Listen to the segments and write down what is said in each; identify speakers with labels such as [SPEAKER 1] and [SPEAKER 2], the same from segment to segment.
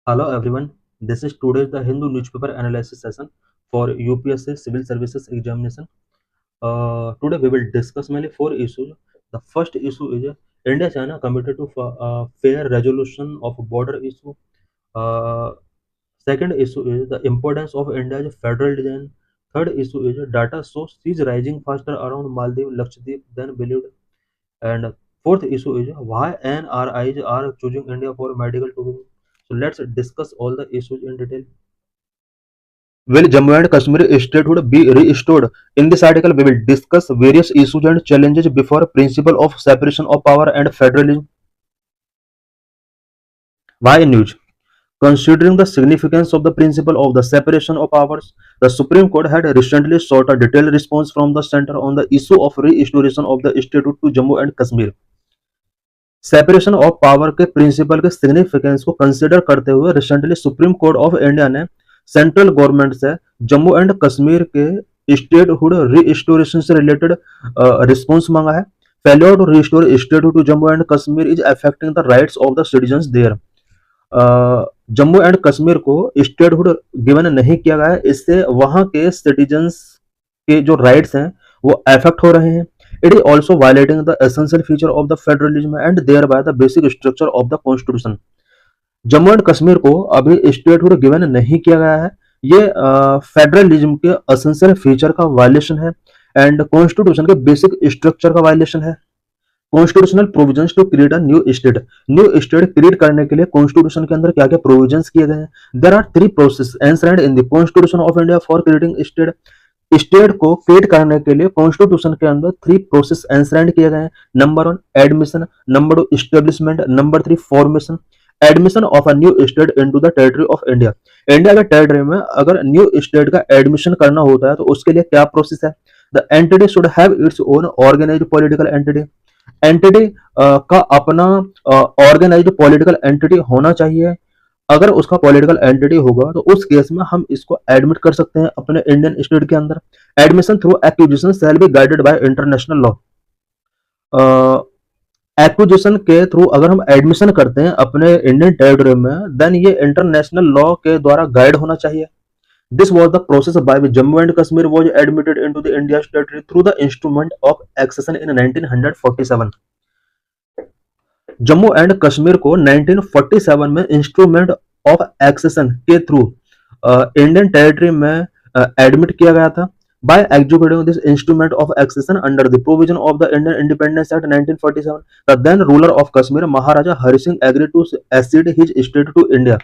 [SPEAKER 1] Hello everyone, this is today's the Hindu newspaper analysis session for UPSC Civil Services Examination. Today we will discuss mainly four issues. The first issue is India-China committed to fair resolution of border issue. Uh, Second issue is the importance of India's federal design. Third issue is data shows seas rising faster around Maldives, Lakshadweep than believed. And fourth issue is why NRIs are choosing India for medical tourism. So let's discuss all the issues in detail. Will Jammu and Kashmir statehood be restored? In this article, we will discuss various issues and challenges before principle of separation of power and federalism. Why news? Considering the significance of the principle of the separation of powers, the Supreme Court had recently sought a detailed response from the center on the issue of restoration of the statehood to Jammu and Kashmir. Separation of power के principle के significance को consider करते हुए recently Supreme Court of India ने central government से Jammu and Kashmir के statehood restoration से related response मांगा है. Failure to restore statehood to Jammu and Kashmir is affecting the rights of the citizens there. Jammu and Kashmir को स्टेटहुड गिवन नहीं किया गया है, इससे वहां के सिटीजंस के जो राइट्स हैं वो अफेक्ट हो रहे हैं. It is also violating the essential feature of the federalism and thereby the basic structure of the constitution. Jammu and Kashmir को अभी स्टेटहुड गिवन नहीं किया गया है. ये फेडरलिज्म के एसेंशियल फीचर का वायलेशन है एंड कॉन्स्टिट्यूशन के बेसिक स्ट्रक्चर का वायलेशन है. Constitutional provisions to create a new state create करने के लिए कॉन्स्टिट्यूशन के अंदर क्या क्या प्रोविजंस किए गए हैं. There are three process enshrined in the constitution of India for creating state. State को क्रिएट करने के लिए कॉन्स्टिट्यूशन के अंदर थ्री प्रोसेस एंश्राइंड किए गए हैं. Number 1 admission, number 2 establishment, number 3 formation. Admission of a new state into the territory of India. India के टेरिटरी में अगर न्यू स्टेट का एडमिशन करना होता है तो उसके लिए क्या प्रोसेस है. The entity should have its own organised political entity. Entity का अपना ऑर्गेनाइज्ड पॉलिटिकल एंटिटी होना चाहिए. अगर उसका पॉलिटिकल एंटिटी होगा तो उस केस में हम इसको एडमिट कर सकते हैं अपने इंडियन स्टेट के अंदर. Admission through acquisition shall be guided by international law. Acquisition के थ्रू अगर हम एडमिशन करते हैं अपने इंडियन टेरिटरी में देन ये इंटरनेशनल लॉ के द्वारा गाइड होना चाहिए. This was the process by which Jammu and Kashmir was admitted into the India territory through the instrument of accession in 1947. Jammu and Kashmir को 1947 में इंस्ट्रूमेंट ऑफ एक्सेशन के थ्रू इंडियन टेरिटरी में एडमिट किया गया था. By executing this instrument of accession under the provision of the Indian Independence Act 1947, the then ruler of Kashmir, Maharaja Hari Singh, agreed to accede his state to India.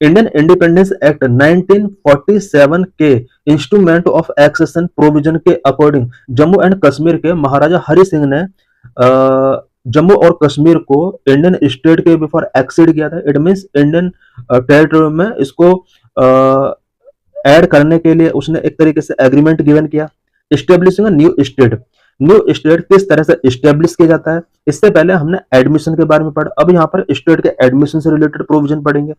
[SPEAKER 1] Indian independence act 1947 के instrument of accession provision के according Jammu and Kashmir के महाराजा हरि सिंह ने जम्मू और कश्मीर को Indian state के before exceed किया था. It means Indian territory में इसको ऐड करने के लिए उसने एक तरीके से एग्रीमेंट गिवन किया. एस्टेब्लिशिंग न्यू स्टेट किस तरह से एस्टेब्लिश किया जाता है इससे पहले हमने एडमिशन के बारे में पढ़ा. अब यहाँ पर स्टेट के एडमिशन से रिलेटेड प्रोविजन पढ़ेंगे.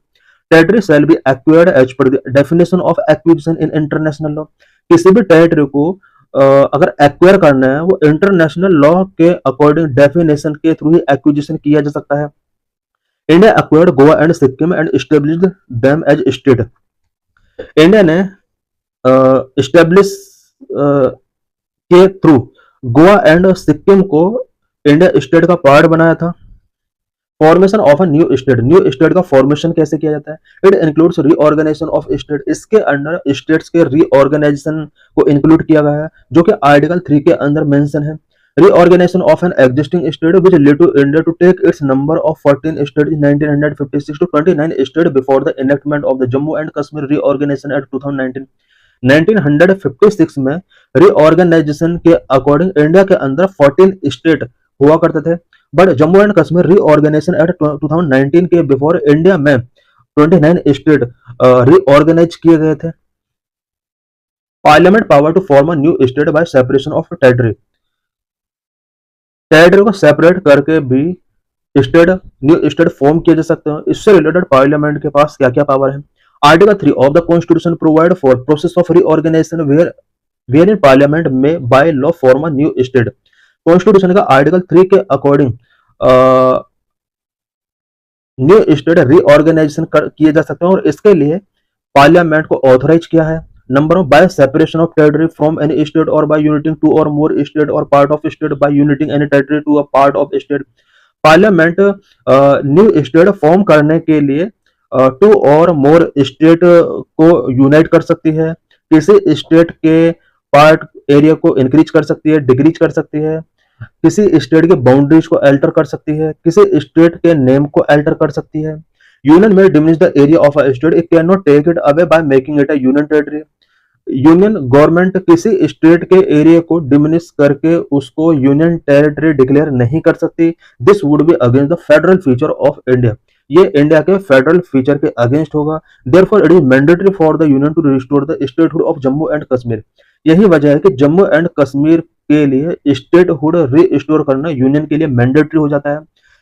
[SPEAKER 1] Territory shall be acquired as per the definition of acquisition in international law. किसी भी टेरिटरी को अगर एक्वायर करना है वो इंटरनेशनल लॉ के अकॉर्डिंग डेफिनेशन के थ्रू ही एक्विजिशन किया जा सकता है. India acquired Goa and Sikkim and established them as state. India ने एस्टेब्लिश के थ्रू गोवा एंड सिक्किम को इंडिया स्टेट का पार्ट बनाया था. Formation of a new state का फॉर्मेशन कैसे किया जाता है. It includes reorganisation of state. इसके अंदर स्टेट्स के रीऑर्गेनाइजेशन को इंक्लूड किया गया है जो कि आर्टिकल 3 के अंदर मेंशन है. Reorganization of an existing state which led to India to take its number of 14 states in 1956 to 29 states before the enactment of the Jammu and Kashmir Reorganization Act 2019. 1956 में reorganisation के according India के अंदर 14 state हुआ करते थे, but Jammu and Kashmir reorganisation act 2019 के before India में 29 state reorganise किए गए थे. Parliament power to form a new state by separation of territory. Territory को सेपरेट करके भी न्यू स्टेट फॉर्म किए जा सकते हैं. इससे रिलेटेड पार्लियामेंट के पास क्या क्या पावर है. Article 3 of the constitution provide for process of reorganisation where in parliament में by law form a new state. Constitution का आर्टिकल 3 के अकॉर्डिंग न्यू स्टेट रीऑर्गेनाइजेशन किए जा सकते हैं और इसके लिए पार्लियामेंट को ऑथराइज किया है। Number of by separation of territory from any state or by uniting two or more state or part of state by uniting any territory to a part of state. Parliament new state form करने के लिए to or more state को unite कर सकती है, किसी state के part area को इंक्रीज कर सकती है, डिक्रीज कर सकती है, किसी स्टेट के बाउंड्रीज को अल्टर कर सकती है, किसी स्टेट के नेम को अल्टर कर सकती है। यूनियन में diminish the area of a state, it can not take it away by making it a union territory. Union government किसी स्टेट के एरिया को डिमिनिश करके उसको यूनियन टेरिटरी डिक्लेयर नहीं कर सकती। This would be against the federal feature of India, ये India के फेडरल फीचर के अगेंस्ट होगा। Therefore it is mandatory for the union to restore the statehood of Jammu and Kashmir. यही वजह है कि जम्मू एंड कश्मीर के लिए स्टेटहुड रिस्टोर करना यूनियन के लिए मैंडेटरी हो जाता है।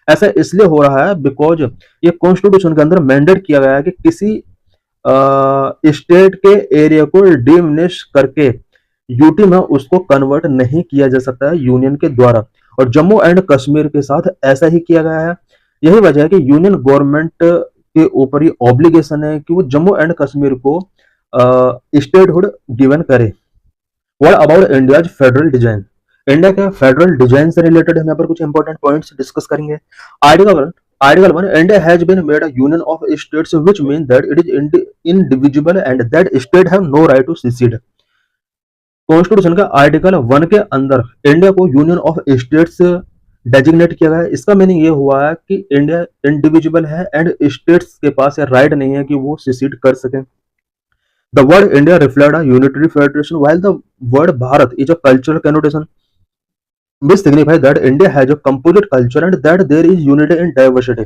[SPEAKER 1] ऐसा इसलिए हो रहा है बिकॉज ये कॉन्स्टिट्यूशन के अंदर मैंडेट किया गया है कि किसी स्टेट के एरिया को डिमिनिश करके यूटी में उसको कन्वर्ट नहीं किया जा सकता है यूनियन के द्वारा, और जम्मू एंड कश्मीर के साथ ऐसा ही किया गया है। यही वजह है कि यूनियन गवर्नमेंट के ऊपर ये ऑब्लिगेशन है कि वो जम्मू एंड कश्मीर को स्टेटहुड गिवन करे। What about India's federal design, India के फेडरल डिजाइन से रिलेटेड हम यहाँ पर कुछ इंपॉर्टेंट पॉइंट्स डिस्कस करेंगे। Article 1, India has been made a union of states, which means that it is indivisible and that state have no right to secede। Constitution का article 1 के अंदर India को यूनियन ऑफ स्टेट्स डेजिग्नेट किया गया है। इसका meaning ये हुआ है कि इंडिया इंडिविजुअल है एंड स्टेट्स के पास राइट नहीं है कि वो सिसीड कर सके। The word India reflect a unitary federation while the word Bharat is a cultural connotation which signify that India has a composite culture and that there is unity in diversity।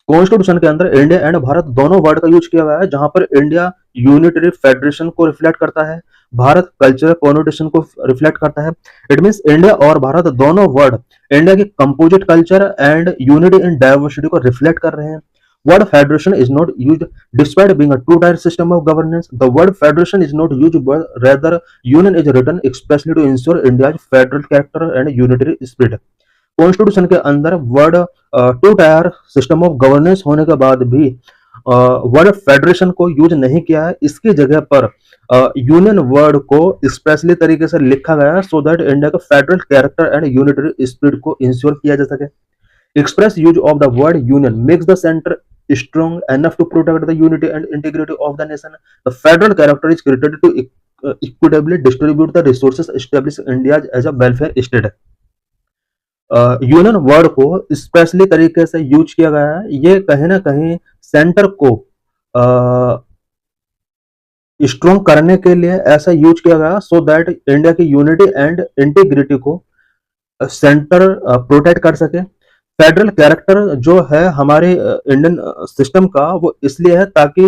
[SPEAKER 1] Constitution के अंदर India and Bharat दोनों word का use किया गया है, जहां पर India unitary federation को रिफ्लेक्ट करता है, भारत कल्चरल कॉनोटेशन को रिफ्लेक्ट करता है। इट मींस इंडिया और भारत दोनों वर्ड इंडिया की composite culture and unity in diversity को रिफ्लेक्ट कर रहे हैं। Word federation is not used despite being a two-tier system of governance. The word federation is not used, but rather union is written expressly to ensure India's federal character and unitary spirit। Constitution के अंदर word two tier system of governance होने के बाद भी word federation को use नहीं किया है, इसकी जगह पर यूनियन वर्ड को स्पेशली तरीके से लिखा गया है सो दैट इंडिया का federal character and unitary spirit को इंश्योर किया जा सके। Express use of the word union makes the center strong enough to protect the unity and integrity of the nation। The federal character is created to equitably distribute the resources, establish India as a welfare state। Union word को specially तरीके से use किया गया है, ये कहीं ना कहीं सेंटर को स्ट्रॉन्ग करने के लिए ऐसा यूज किया गया सो दैट इंडिया की यूनिटी एंड इंटीग्रिटी को सेंटर प्रोटेक्ट कर सके। फेडरल कैरेक्टर जो है हमारे इंडियन सिस्टम का वो इसलिए है ताकि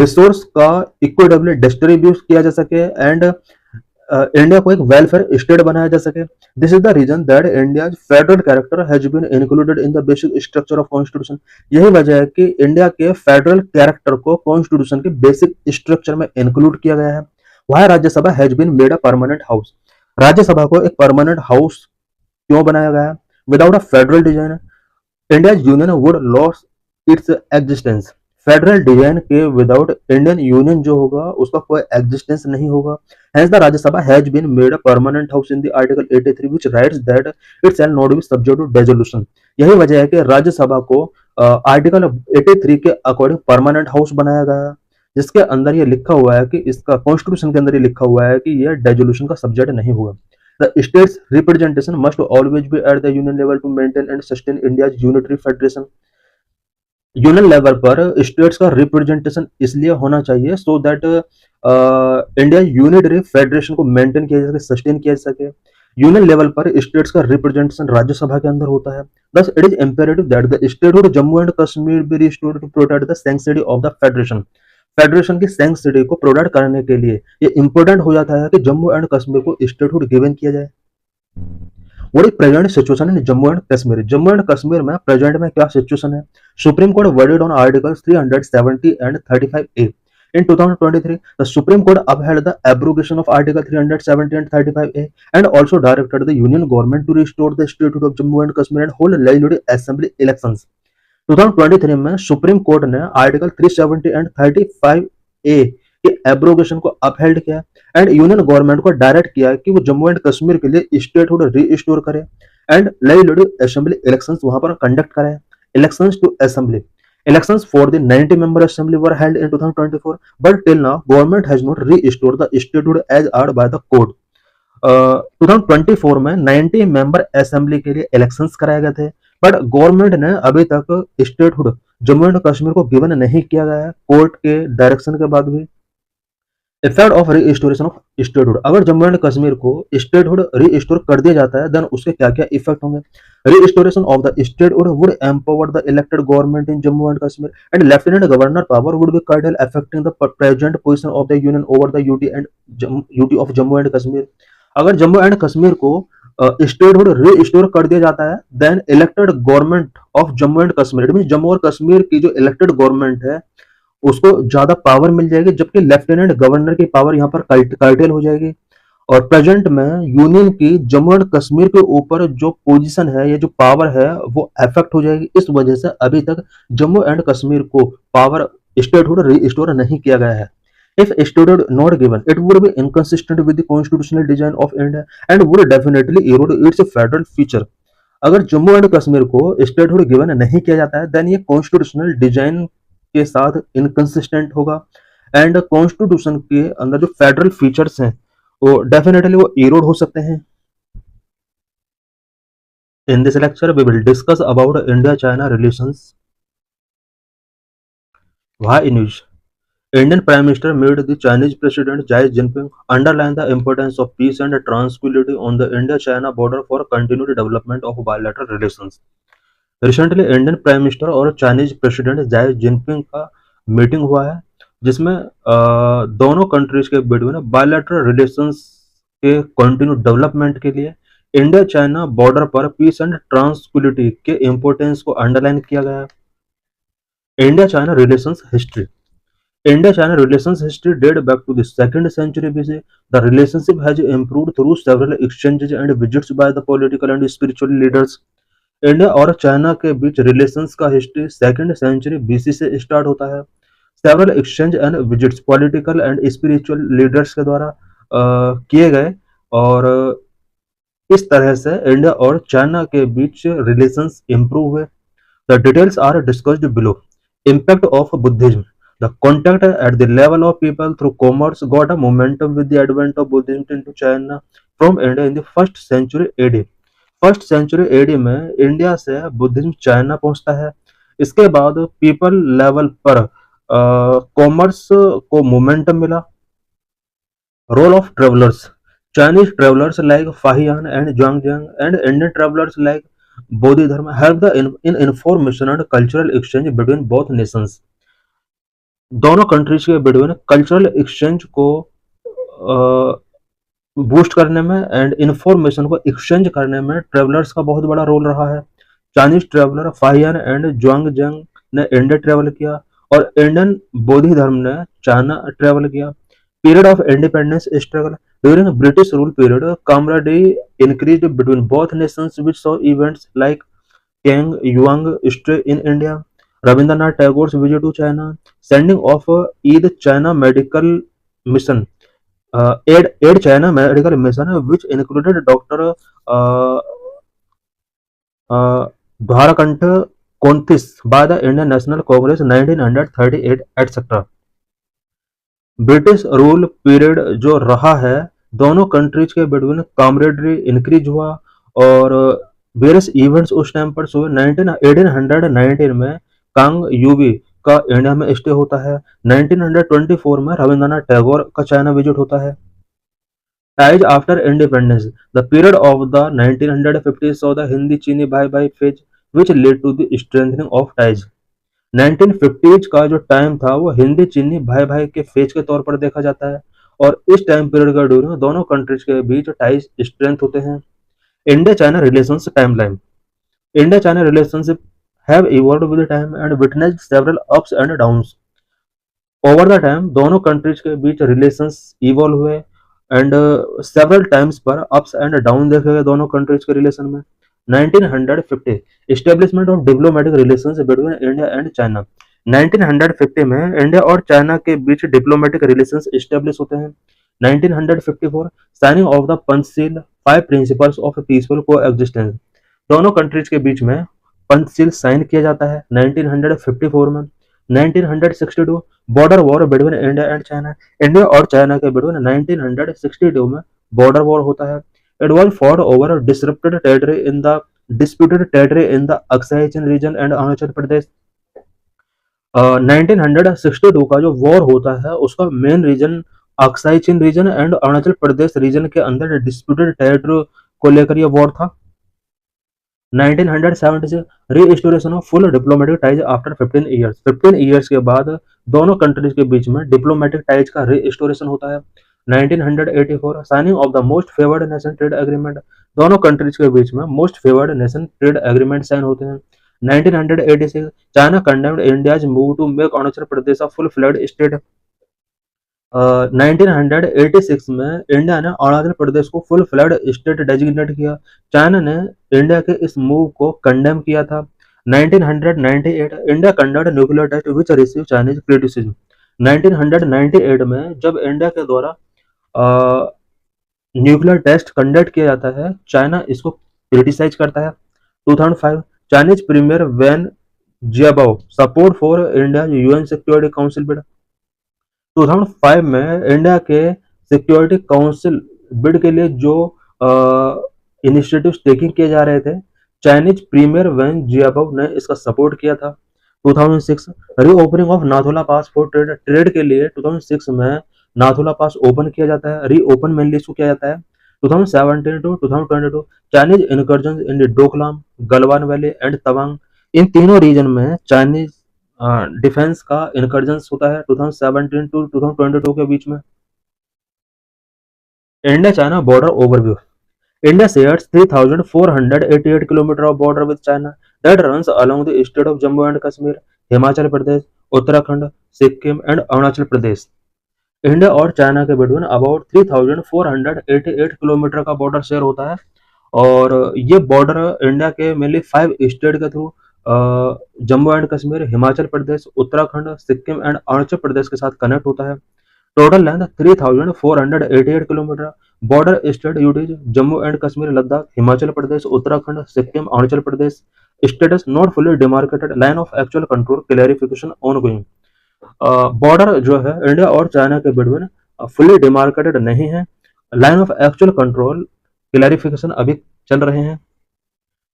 [SPEAKER 1] रिसोर्स का इक्विटेबली डिस्ट्रीब्यूट किया जा सके एंड इंडिया को एक वेलफेयर स्टेट बनाया जा सके। This is the reason that India federal character has been included in the basic structure of constitution. यही वजह है कि इंडिया के फेडरल कैरेक्टर को कॉन्स्टिट्यूशन के बेसिक स्ट्रक्चर में इंक्लूड किया गया है। वह Rajya Sabha has been made a permanent house, Rajya Sabha को एक परमानेंट हाउस क्यों बनाया गया? Without a federal design India union would lose its existence. Federal design के विदाउट इंडियन यूनियन जो होगा उसका कोई एग्जिस्टेंस नहीं होगा। Hence the Rajya Sabha has been made a permanent house in the Article 83 which writes that it shall not be subject to dissolution। यही वजह है कि राज्यसभा को आर्टिकल 83 के अकॉर्डिंग परमानेंट हाउस बनाया गया, जिसके अंदर ये लिखा हुआ है कि इसका कॉन्स्टिट्यूशन के अंदर ये लिखा हुआ है कि यह डेजोल्यूशन का सब्जेक्ट नहीं होगा। The states representation must always be at the union level to maintain and sustain India's unitary federation। Union level पर स्टेट्स का रिप्रेजेंटेशन इसलिए होना चाहिए so that India unitary federation को मेंटेन किया जा सके, सस्टेन किया जा सके। यूनियन लेवल पर स्टेट्स का रिप्रेजेंटेशन राज्यसभा के अंदर होता है। Thus it is imperative that the statehood Jammu and Kashmir be restored to protect the sanctity of the federation। Federation की सैंक्टिटी को प्रोटेक्ट करने के लिए ये इंपॉर्टेंट हो जाता है कि जम्मू एंड कश्मीर को स्टेटहुड गिवन किया जाए। What is present situation in Jammu and Kashmir? Jammu and Kashmir में प्रेजेंट में क्या सिचुएशन है? Supreme court worded on article 370 and 35A In 2023, the Supreme Court upheld the abrogation of Article 370 and 35A and also directed the Union government to restore the statehood of Jammu and Kashmir and hold legislative assembly elections. 2023 में supreme court ने article 370 and 35A के abrogation को upheld किया and union government को direct किया कि वो Jammu and Kashmir के लिए स्टेटहुड रीस्टोर करे एंड लेजिस्लेटिव असेंबली इलेक्शंस वहां पर कंडक्ट करे. Elections to assembly. Elections for the 90-member assembly were held in 2024, but till now, government has not restored the statehood as ordered by the court. 2024 में 90 member assembly के लिए elections कराए गए थे, but government ने अभी तक स्टेटहुड जम्मू एंड कश्मीर को गिवन नहीं किया गया है कोर्ट के डायरेक्शन के बाद भी. Effect of restoration of statehood. अगर जम्मू एंड कश्मीर को स्टेटहुड रीस्टोर कर दिया जाता है देन उसके क्या क्या इफेक्ट होंगे. Restoration of the statehood would empower the elected government in Jammu and Kashmir and lieutenant governor power would be cartel affecting the present position of the union over the UT of Jammu and Kashmir. अगर Jammu and Kashmir को statehood restore कर दिया जाता है then elected government of Jammu and Kashmir, it mean Jammu और कश्मीर की जो elected government है उसको ज्यादा पावर मिल जाएगी, जबकि लेफ्टिनेंट गवर्नर की पावर यहाँ पर कर्टेल हो जाएगी. और प्रेजेंट में यूनियन की जम्मू एंड कश्मीर के ऊपर जो पोजीशन है या जो पावर है वो अफेक्ट हो जाएगी. इस वजह से अभी तक जम्मू एंड कश्मीर को पावर स्टेटहुड रिस्टोर नहीं किया गया है. If statehood not given, it would be inconsistent with the constitutional design of India and would definitely erode its federal feature. अगर जम्मू एंड कश्मीर को स्टेटहुड गिवन नहीं किया जाता है देन ये कॉन्स्टिट्यूशनल डिजाइन के साथ इनकंसिस्टेंट होगा एंड कॉन्स्टिट्यूशन के अंदर जो फेडरल फीचर्स हैं वो डेफिनेटली वो इरोड हो सकते हैं. In this lecture we will discuss about India China relations. Why news. Indian Prime Minister made the Chinese President Xi Jinping underline the importance of peace and tranquility on the India-China border for continued development of bilateral relations. Recently, Indian Prime Minister और Chinese President Xi Jinping का meeting हुआ है जिसमें दोनों countries के between bilateral relations के continue development के लिए इंडिया चाइना बॉर्डर पर पीस एंड ट्रांसक्विलिटी के इंपोर्टेंस को अंडरलाइन किया गया है. India China relations history. India-China relations history date back to the 2nd century BC. The relationship has improved through several exchanges and visits by the political and spiritual leaders. India और China के बीच relations का history 2nd century BC से start होता है. Several exchange and visits political and spiritual leaders के द्वारा किए गए और इस तरह से इंडिया और चाइना के बीच रिलेशंस इंप्रूव हुए. The details are discussed below. Impact of Buddhism. The contact at the level of people through commerce got a momentum with the advent of Buddhism into China from India in the 1st century AD. 1st century AD में India से Buddhism China पहुंचता है. इसके बाद people level पर commerce को momentum मिला. Role of travellers. Chinese travelers like Fahian and Zhuangjiang and Indian travelers like Bodhidharma helped in information and cultural exchange between both nations. दोनों कंट्रीज के बिटवीन कल्चरल एक्सचेंज को boost करने में and information को exchange करने में travellers का बहुत बड़ा रोल रहा है. चाइनीज ट्रेवलर फाहियान एंड ज्वांगजंग ने इंडिया ट्रेवल किया और इंडियन बोधि धर्म ने चाइना ट्रेवल किया. Period of independence struggle. During British rule period camaraderie increased between both nations which saw events like Kang Yuang stay in India, Rabindranath Tagore's visit to China, sending of Eid China Medical Mission, Aid China Medical Mission, which included Dr. Dharakant Kontis by the Indian National Congress 1938, etc. British rule period जो रहा है दोनों countries के between कामरेडरी increase हुआ और various events उस time पर हुए. 1819 में कांग यूबी का इंडिया में स्टे होता है. 1924 में रविंद्रनाथ टैगोर का चाइना विजिट होता है. Ties after independence. The period of the 1950s saw the Hindi चीनी भाई भाई phase which led to the strengthening of ties. 1950s का जो टाइम था वो हिंदी चीनी भाई भाई के फेज के तौर पर देखा जाता है और इस टाइम पीरियड का ड्यूरिंग दोनों कंट्रीज के बीच टाइज स्ट्रेंथ होते हैं. India China relations timeline. India China relationship have evolved with time and witnessed several ups and downs. Over the time दोनों कंट्रीज के बीच रिलेशंस इवॉल्व हुए एंड सेवरल टाइम्स पर अप्स एंड डाउन देखे गए दोनों कंट्रीज के रिलेशन में। 1950 establishment of diplomatic relations between India and China. 1950 में इंडिया और चाइना के बीच डिप्लोमेटिक रिलेशंस एस्टेब्लिश होते हैं। 1954 signing of the Panchsheel five principles of peaceful coexistence. दोनों कंट्रीज के बीच में पंचशील साइन किया जाता है 1954 में। 1962 border war between India and China. India और चाइना के बिटवीन 1962 में बॉर्डर वॉर होता है। It was fought over disputed territory in the Aksai Chin region and Arunachal Pradesh. 1962 का जो वॉर होता है उसका main reason Aksai Chin region and Arunachal Pradesh region के अंदर डिस्प्यूटेड टेरिटरी को लेकर यह वॉर था। 1970 से restoration of full diplomatic ties after 15 years. 15 years के बाद दोनों कंट्रीज के बीच में डिप्लोमेटिक टाइज का रीस्टोरेशन होता है। 1984 signing of the most favoured nation trade agreement. दोनों कंट्रीज के बीच में most favoured nation trade agreement sign होते हैं। 1986 China condemned India's move to make Arunachal Pradesh a full fledged state. 1986 में इंडिया ने अरुणाचल प्रदेश को फुल फ्लैड स्टेट डेजिग्नेट किया। चाइना ने इंडिया के इस मूव को कंडेम किया था। 1998 India conduct nuclear test which receive Chinese criticism. 1998 में जब इंडिया के द्वारा न्यूक्लियर टेस्ट कंडक्ट किया जाता है चाइना इसको क्रिटिसाइज करता है। 2005 Chinese premier Wen Jiabao support for India UN security council bid. 2005 में इंडिया के सिक्योरिटी काउंसिल बिड के लिए जो इनिशिएटिव्स टेकिंग किए जा रहे थे चाइनीज प्रीमियर वैन जियाबाओ ने इसका सपोर्ट किया था। 2006 reopening of Nathula pass for trade. Trade के लिए 2006 में नाथुला पास ओपन किया जाता है, रीओपन मेनली इसको किया जाता है। 2017 to 2022 Chinese incursion in Doklam, Galwan valley and Tawang. इन तीनों रीजन में चाइनीज डिफेंस का इनकर्जन्स होता है 2017 टू 2022 के बीच में। India China border overview. India shares 3,488 kilometers of border with China that runs along the state of Jammu and Kashmir, Himachal Pradesh, Uttarakhand, Sikkim and Arunachal Pradesh. India और चाइना के बिटवीन अबाउट 3,488 किलोमीटर का बॉर्डर शेयर होता है और ये बॉर्डर इंडिया के मेनली 5 स्टेट के through Jammu and Kashmir, Himachal Pradesh, Uttarakhand, Sikkim and Arunachal Pradesh के साथ कनेक्ट होता है। Total length 3,488 kilometre. Border state UTs Jammu and Kashmir, Ladakh, Himachal Pradesh, Uttarakhand, Sikkim, Arunachal Pradesh. Status not fully demarcated, line of actual control clarification ongoing. Border जो है इंडिया और चाइना के बिटवीन फुली डिमार्केटेड नहीं है, line of actual control clarification अभी चल रहे हैं।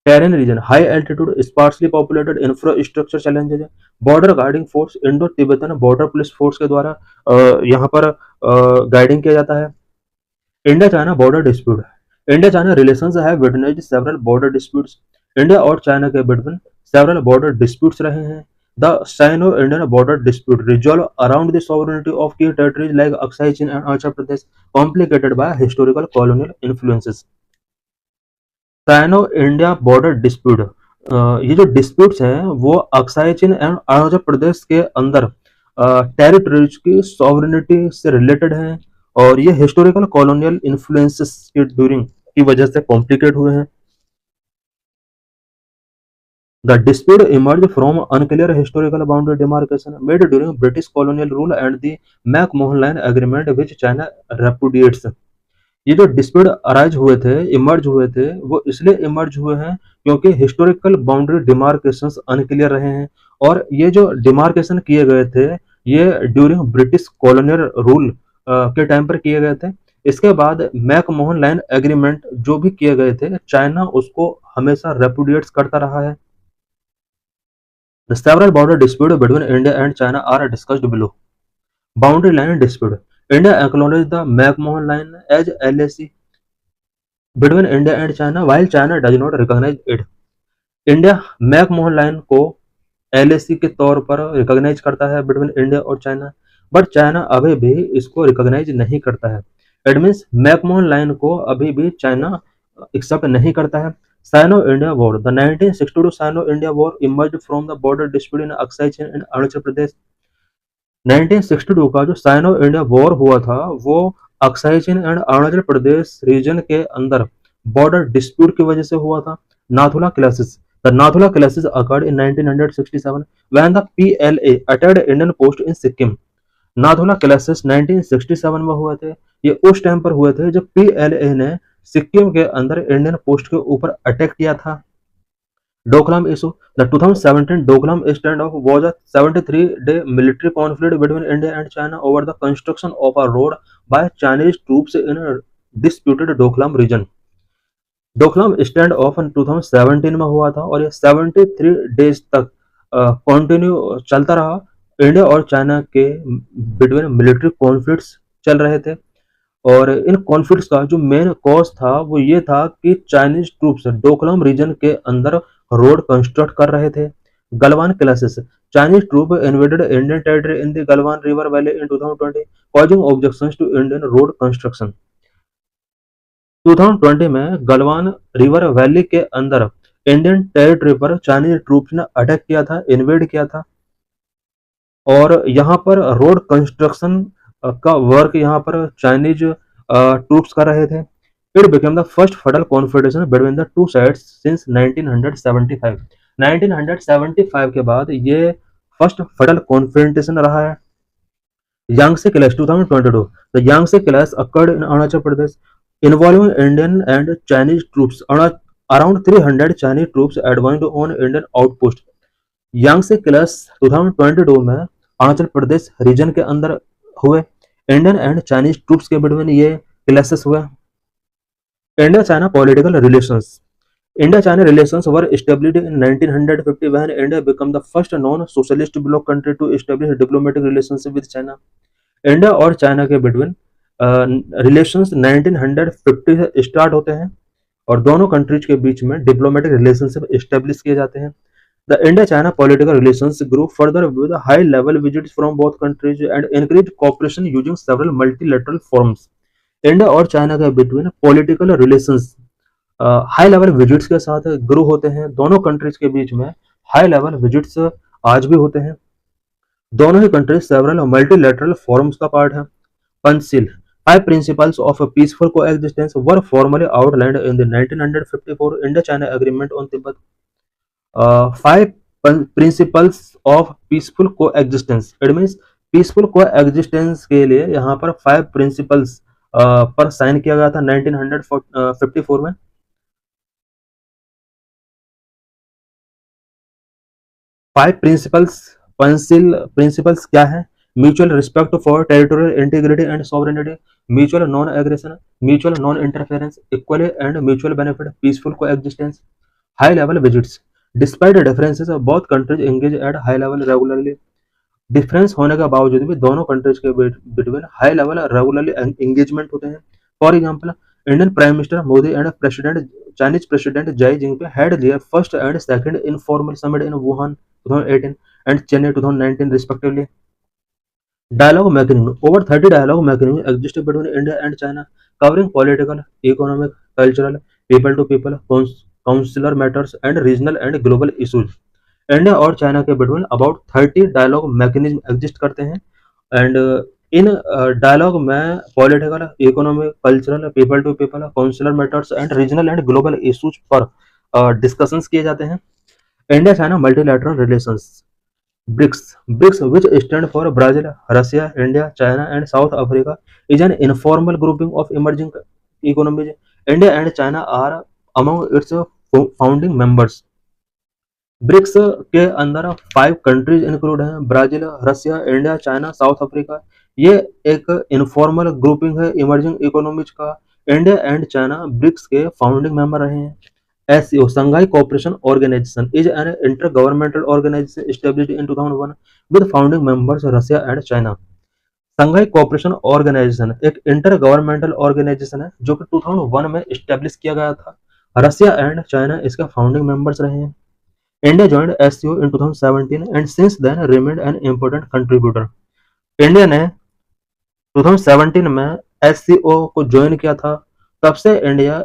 [SPEAKER 1] Terrain region high altitude sparsely populated, infrastructure challenges है। Border guarding force Indo Tibetan border police force के द्वारा यहाँ पर गाइडिंग किया जाता है। India China border dispute. India China relations have witnessed several border disputes. India और चाइना के बिटवीन सेवरल बॉर्डर डिस्प्यूट्स रहे हैं। The Sino Indian border dispute resolve around the sovereignty of की territories like Aksai Chin and Arunachal Pradesh, complicated by historical colonial influences. Sino India border dispute, ये जो disputes हैं वो Aksai Chin and Arunachal Pradesh के अंदर टेरिटरीज की सॉवरेनिटी से रिलेटेड हैं और ये हिस्टोरिकल कॉलोनियल इन्फ्लुएंसेस के ड्यूरिंग की वजह से कॉम्प्लिकेट हुए हैं। The dispute emerged from unclear historical boundary demarcation made during British colonial rule and the McMahon Line Agreement which China repudiates। ये जो डिस्प्यूट अराइज हुए थे, इमर्ज हुए थे, वो इसलिए इमर्ज हुए हैं क्योंकि हिस्टोरिकल बाउंड्री डिमार्केशंस अनक्लियर रहे हैं और ये जो डिमार्केशन किए गए थे ये ड्यूरिंग ब्रिटिश कॉलोनियल रूल के टाइम पर किए गए थे। इसके बाद मैकमोहन लाइन एग्रीमेंट जो भी किए गए थे चाइना उसको हमेशा रेपुडिएट्स करता रहा है। The several border disputes between India and China are discussed below. Boundary line dispute. India acknowledged the McMahon Line as LAC between India and China, while China does not recognize it. India McMahon line को LAC के तौर पर recognise करता है between India और China, but China अभी भी इसको रिकॉग्नाइज नहीं करता है। इट मीन्स मैकमोहन लाइन को अभी भी चाइना एक्सेप्ट नहीं करता है। Sino-India War. The 1962 Sino-India War emerged from the border dispute in Aksai Chin and Arunachal Pradesh. 1962 का जो साइनो इंडिया वॉर हुआ था वो Aksai Chin and Arunachal Pradesh region के अंदर बॉर्डर डिस्प्यूट की वजह से हुआ था। Nathula classes the Nathula classes occurred in 1967 when the PLA attacked Indian post in Sikkim। Nathula classes 1967 में हुए थे। ये उस टाइम पर हुए थे जब पीएलए ने सिक्किम के अंदर इंडियन पोस्ट के ऊपर अटैक किया था। Doklam issue: The 2017 Doklam standoff was a 73-day military conflict between India and China over the construction of a road by Chinese troops in a disputed Doklam region। Doklam stand of 2017 में हुआ था और ये 73 days तक continue चलता रहा। India और China के बिटवीन मिलिट्री कॉन्फ्लिक्ट्स चल रहे थे और इन कॉन्फ्लिक्ट्स का जो मेन कॉज था वो ये था कि चाइनीज ट्रूप्स डोकलाम रीजन के अंदर रोड कंस्ट्रक्ट कर रहे थे। Galwan clashes: Chinese troop invaded Indian territory in the Galwan river valley in 2020 causing objections to Indian road construction. 2020 में गलवान रिवर वैली के अंदर इंडियन टेरिटरी पर चाइनीज ट्रूप्स ने अटैक किया था, इन्वेड किया था और यहाँ पर रोड कंस्ट्रक्शन का वर्क यहाँ पर चाइनीज ट्रूप्स कर रहे थे। It became the first fuddle confrontation between the two sides since 1975। 1975 के बाद ये फर्स्ट फडल कॉन्फ्रेंटेशन रहा है। यांगसे clash 2022 the यांगसे clash occurred in Arunachal Pradesh involving Indian and Chinese troops। Around 300 Chinese troops advanced on Indian outpost। यांगसे clash 2022 में Arunachal Pradesh region के अंदर हुए। Indian and Chinese troops के बिटवीन ये क्लैशेस हुए। India China political relations: India China relations were established in 1950 when India became the first non-socialist bloc country to establish diplomatic relationship with China। India और China के between relations 1950 से start होते हैं और दोनों countries के बीच में डिप्लोमेटिक रिलेशनशिप एस्टेब्लिश किए जाते हैं। The India China political relations grow further with high level visits from both countries and increase cooperation using several multilateral forms. India और चाइना के between political relations high level visits के साथ grow होते हैं। दोनों कंट्रीज के बीच में हाई लेवल विजिट्स आज भी होते हैं। दोनों ही कंट्रीज सेवरल मल्टीलैटरल फोरम्स का पार्ट है। Panchsheel: 5 principles of a peaceful coexistence were formally outlined in the 1954 India-China Agreement on Tibet। 5 principles of peaceful coexistence, it means peaceful coexistence के लिए यहाँ पर 5 principles पर साइन किया गया था 1954 में। 5 प्रिंसिपल्स पंचशील प्रिंसिपल्स क्या है? Mutual respect for territorial integrity and sovereignty, mutual non aggression, mutual non interference, equally and mutual benefit, peaceful coexistence, high level visits. Despite differences both countries engage at high level regularly. Difference होने के बावजूद भी दोनों countries के between high level regularly engagement होते हैं। For example, Indian prime minister Modi and president Chinese president Xi Jinping had their first and second informal summit in Wuhan 2018 and Chennai 2019 respectively। Dialogue mechanism: over 30 dialogue mechanisms exist between India and China, covering political, economic, cultural, people-to-people, consular matters, and regional and global issues। India और China के between about 30 dialogue mechanism exist करते हैं and इन dialogue में political, economic, cultural, people to people, consular matters and regional and global issues पर discussions किए जाते हैं। India China multilateral relations. BRICS, which stand for Brazil, Russia, India, China, and South Africa, is an informal grouping of emerging economies। India and China are among its founding members। BRICS के अंदर 5 countries include हैं: Brazil, Russia, India, China, South Africa. ये एक informal grouping है emerging economies का। India and China BRICS के founding member रहे हैं। SCO, Shanghai Cooperation Organization, is an intergovernmental organization established in 2001 with founding members Russia and China। Shanghai Cooperation Organization एक inter governmental organisation है जो कि 2001 में स्टेब्लिश किया गया था। रसिया एंड चाइना इसके फाउंडिंग मेंबर्स रहे हैं। India joined SCO in 2017 and since then remained an important contributor। India ने 2017 में SCO को ज्वाइन किया था, तब से इंडिया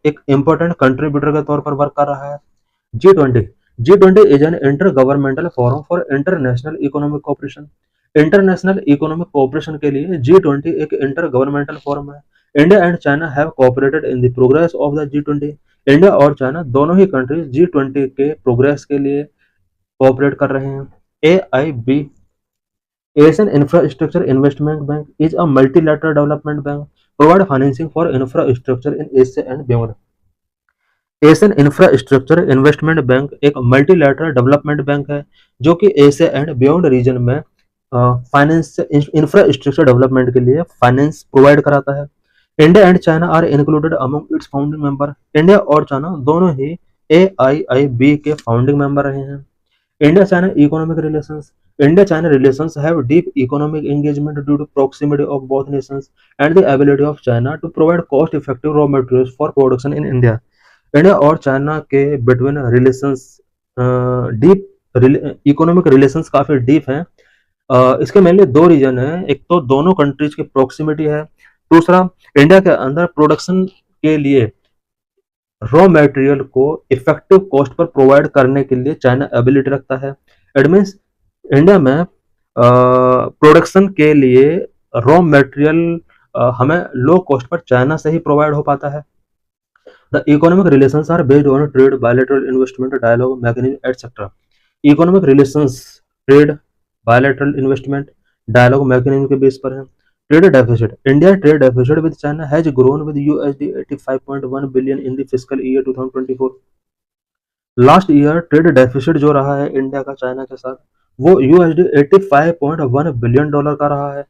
[SPEAKER 1] एक इम्पोर्टेंट कंट्रीब्यूटर के तौर पर वर्क कर रहा है। G20 is an inter governmental forum for international economic cooperation. International economic cooperation के लिए G20 एक इंटर गवर्नमेंटल फोरम है। India and China have cooperated in the progress of the G20। India और चाइना दोनों ही countries G20 के progress के लिए cooperate कर रहे हैं। AIB, Asian Infrastructure Investment Bank, is a multilateral development bank provide financing for infrastructure in Asia and beyond। Asian infrastructure investment bank एक multilateral development bank है जो कि एशिया एंड बियॉन्ड रीजन में फाइनेंस इंफ्रास्ट्रक्चर डेवलपमेंट के लिए finance provide कराता है। India and China are included among its founding member. India और चाइना दोनों ही AIIB के फाउंडिंग मेंबर रहे हैं। India China economic relations, India China relations have deep economic engagement due to proximity of both nations and the ability of China to provide cost effective raw materials for production in India। India और China के between relations deep economic relations काफी deep हैं। इसके mainly दो reason है, एक तो दोनों कंट्रीज की प्रोक्सिमिटी है, दूसरा इंडिया के अंदर प्रोडक्शन के लिए रॉ मटेरियल को इफेक्टिव कॉस्ट पर प्रोवाइड करने के लिए चाइना एबिलिटी रखता है। इट मीन्स इंडिया में प्रोडक्शन के लिए रॉ मटेरियल हमें लो कॉस्ट पर चाइना से ही प्रोवाइड हो पाता है। The economic relations are based on trade, bilateral investment, dialogue, mechanism etcetera. Economic relations trade, bilateral investment, dialogue mechanism के बेस पर है। Trade deficit, India trade deficit with China has grown with USD 85.1 billion in the fiscal year 2024। Last year trade deficit जो रहा है India का China के साथ वो USD 85.1 बिलियन डॉलर का रहा है।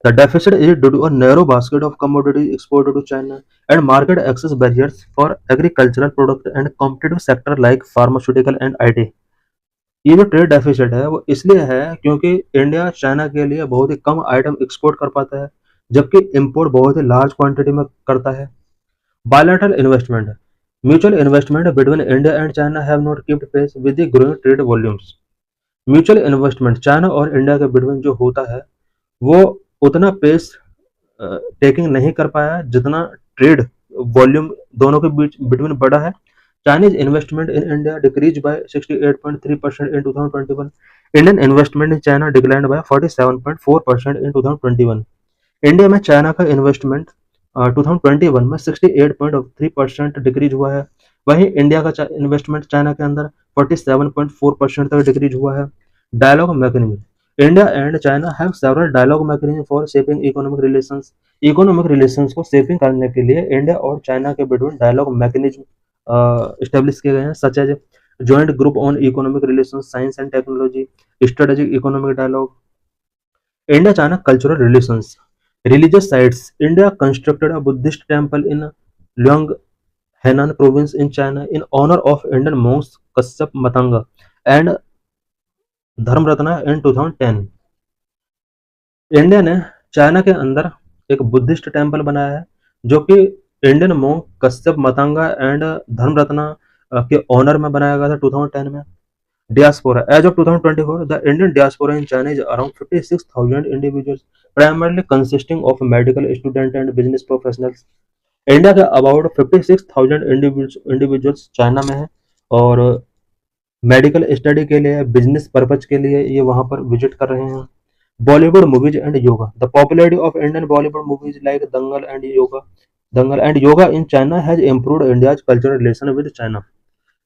[SPEAKER 1] The deficit is due to a narrow basket of commodities exported to China and market access barriers for agricultural product and competitive sector like pharmaceutical and IT। ये जो trade deficit है वो इसलिए है क्योंकि इंडिया चाइना के लिए बहुत ही कम आइटम एक्सपोर्ट कर पाता है जबकि इंपोर्ट बहुत ही लार्ज क्वांटिटी में करता है। Bilateral investment, mutual investment between India and China have not kept pace with the growing trade volumes. Mutual investment China और इंडिया के बिटवीन जो होता है वो उतना पेस टेकिंग नहीं कर पाया जितना ट्रेड वॉल्यूम दोनों के बीच बिटवीन बढ़ा है। Chinese investment in India decreased by 68.3% in 2021। Indian investment in China declined by 47.4% in 2021। India में चाइना का इन्वेस्टमेंट 2021 में 68.3% डिक्रीज हुआ है, वहीं इंडिया का इन्वेस्टमेंट चाइना के अंदर 47.4% तक डिक्रीज हुआ है। Dialogue mechanism, India and China have several dialogue mechanism for shaping economic relations. Economic relations को शेपिंग करने के लिए इंडिया और चाइना के बिटवीन डायलॉग मैकेनिज्म एस्टेब्लिश किए गए हैं, such as joint group on economic relations, science and technology, strategic economic dialogue. India China cultural relations, religious sites, India constructed a Buddhist temple in Luang Henan province in China in honor of Indian monks Kasyap Matanga and Dharmratna in 2010। India ने China के अंदर एक Buddhist temple बनाया है जो कि Indian monk Kashyap Matanga and Dharmratna के honour में बनाया गया था 2010 में। Diaspora, as of 2024, the Indian diaspora in China is around 56,000 individuals, primarily consisting of medical students and business professionals। India के अबाउट 56,000 इंडिविजुअल्स चाइना में है और मेडिकल स्टडी के लिए, बिजनेस पर्पज के लिए ये वहां पर विजिट कर रहे हैं। Bollywood movies and yoga, the popularity of Indian Bollywood movies like Dangal and yoga in China has improved India's cultural relation with China.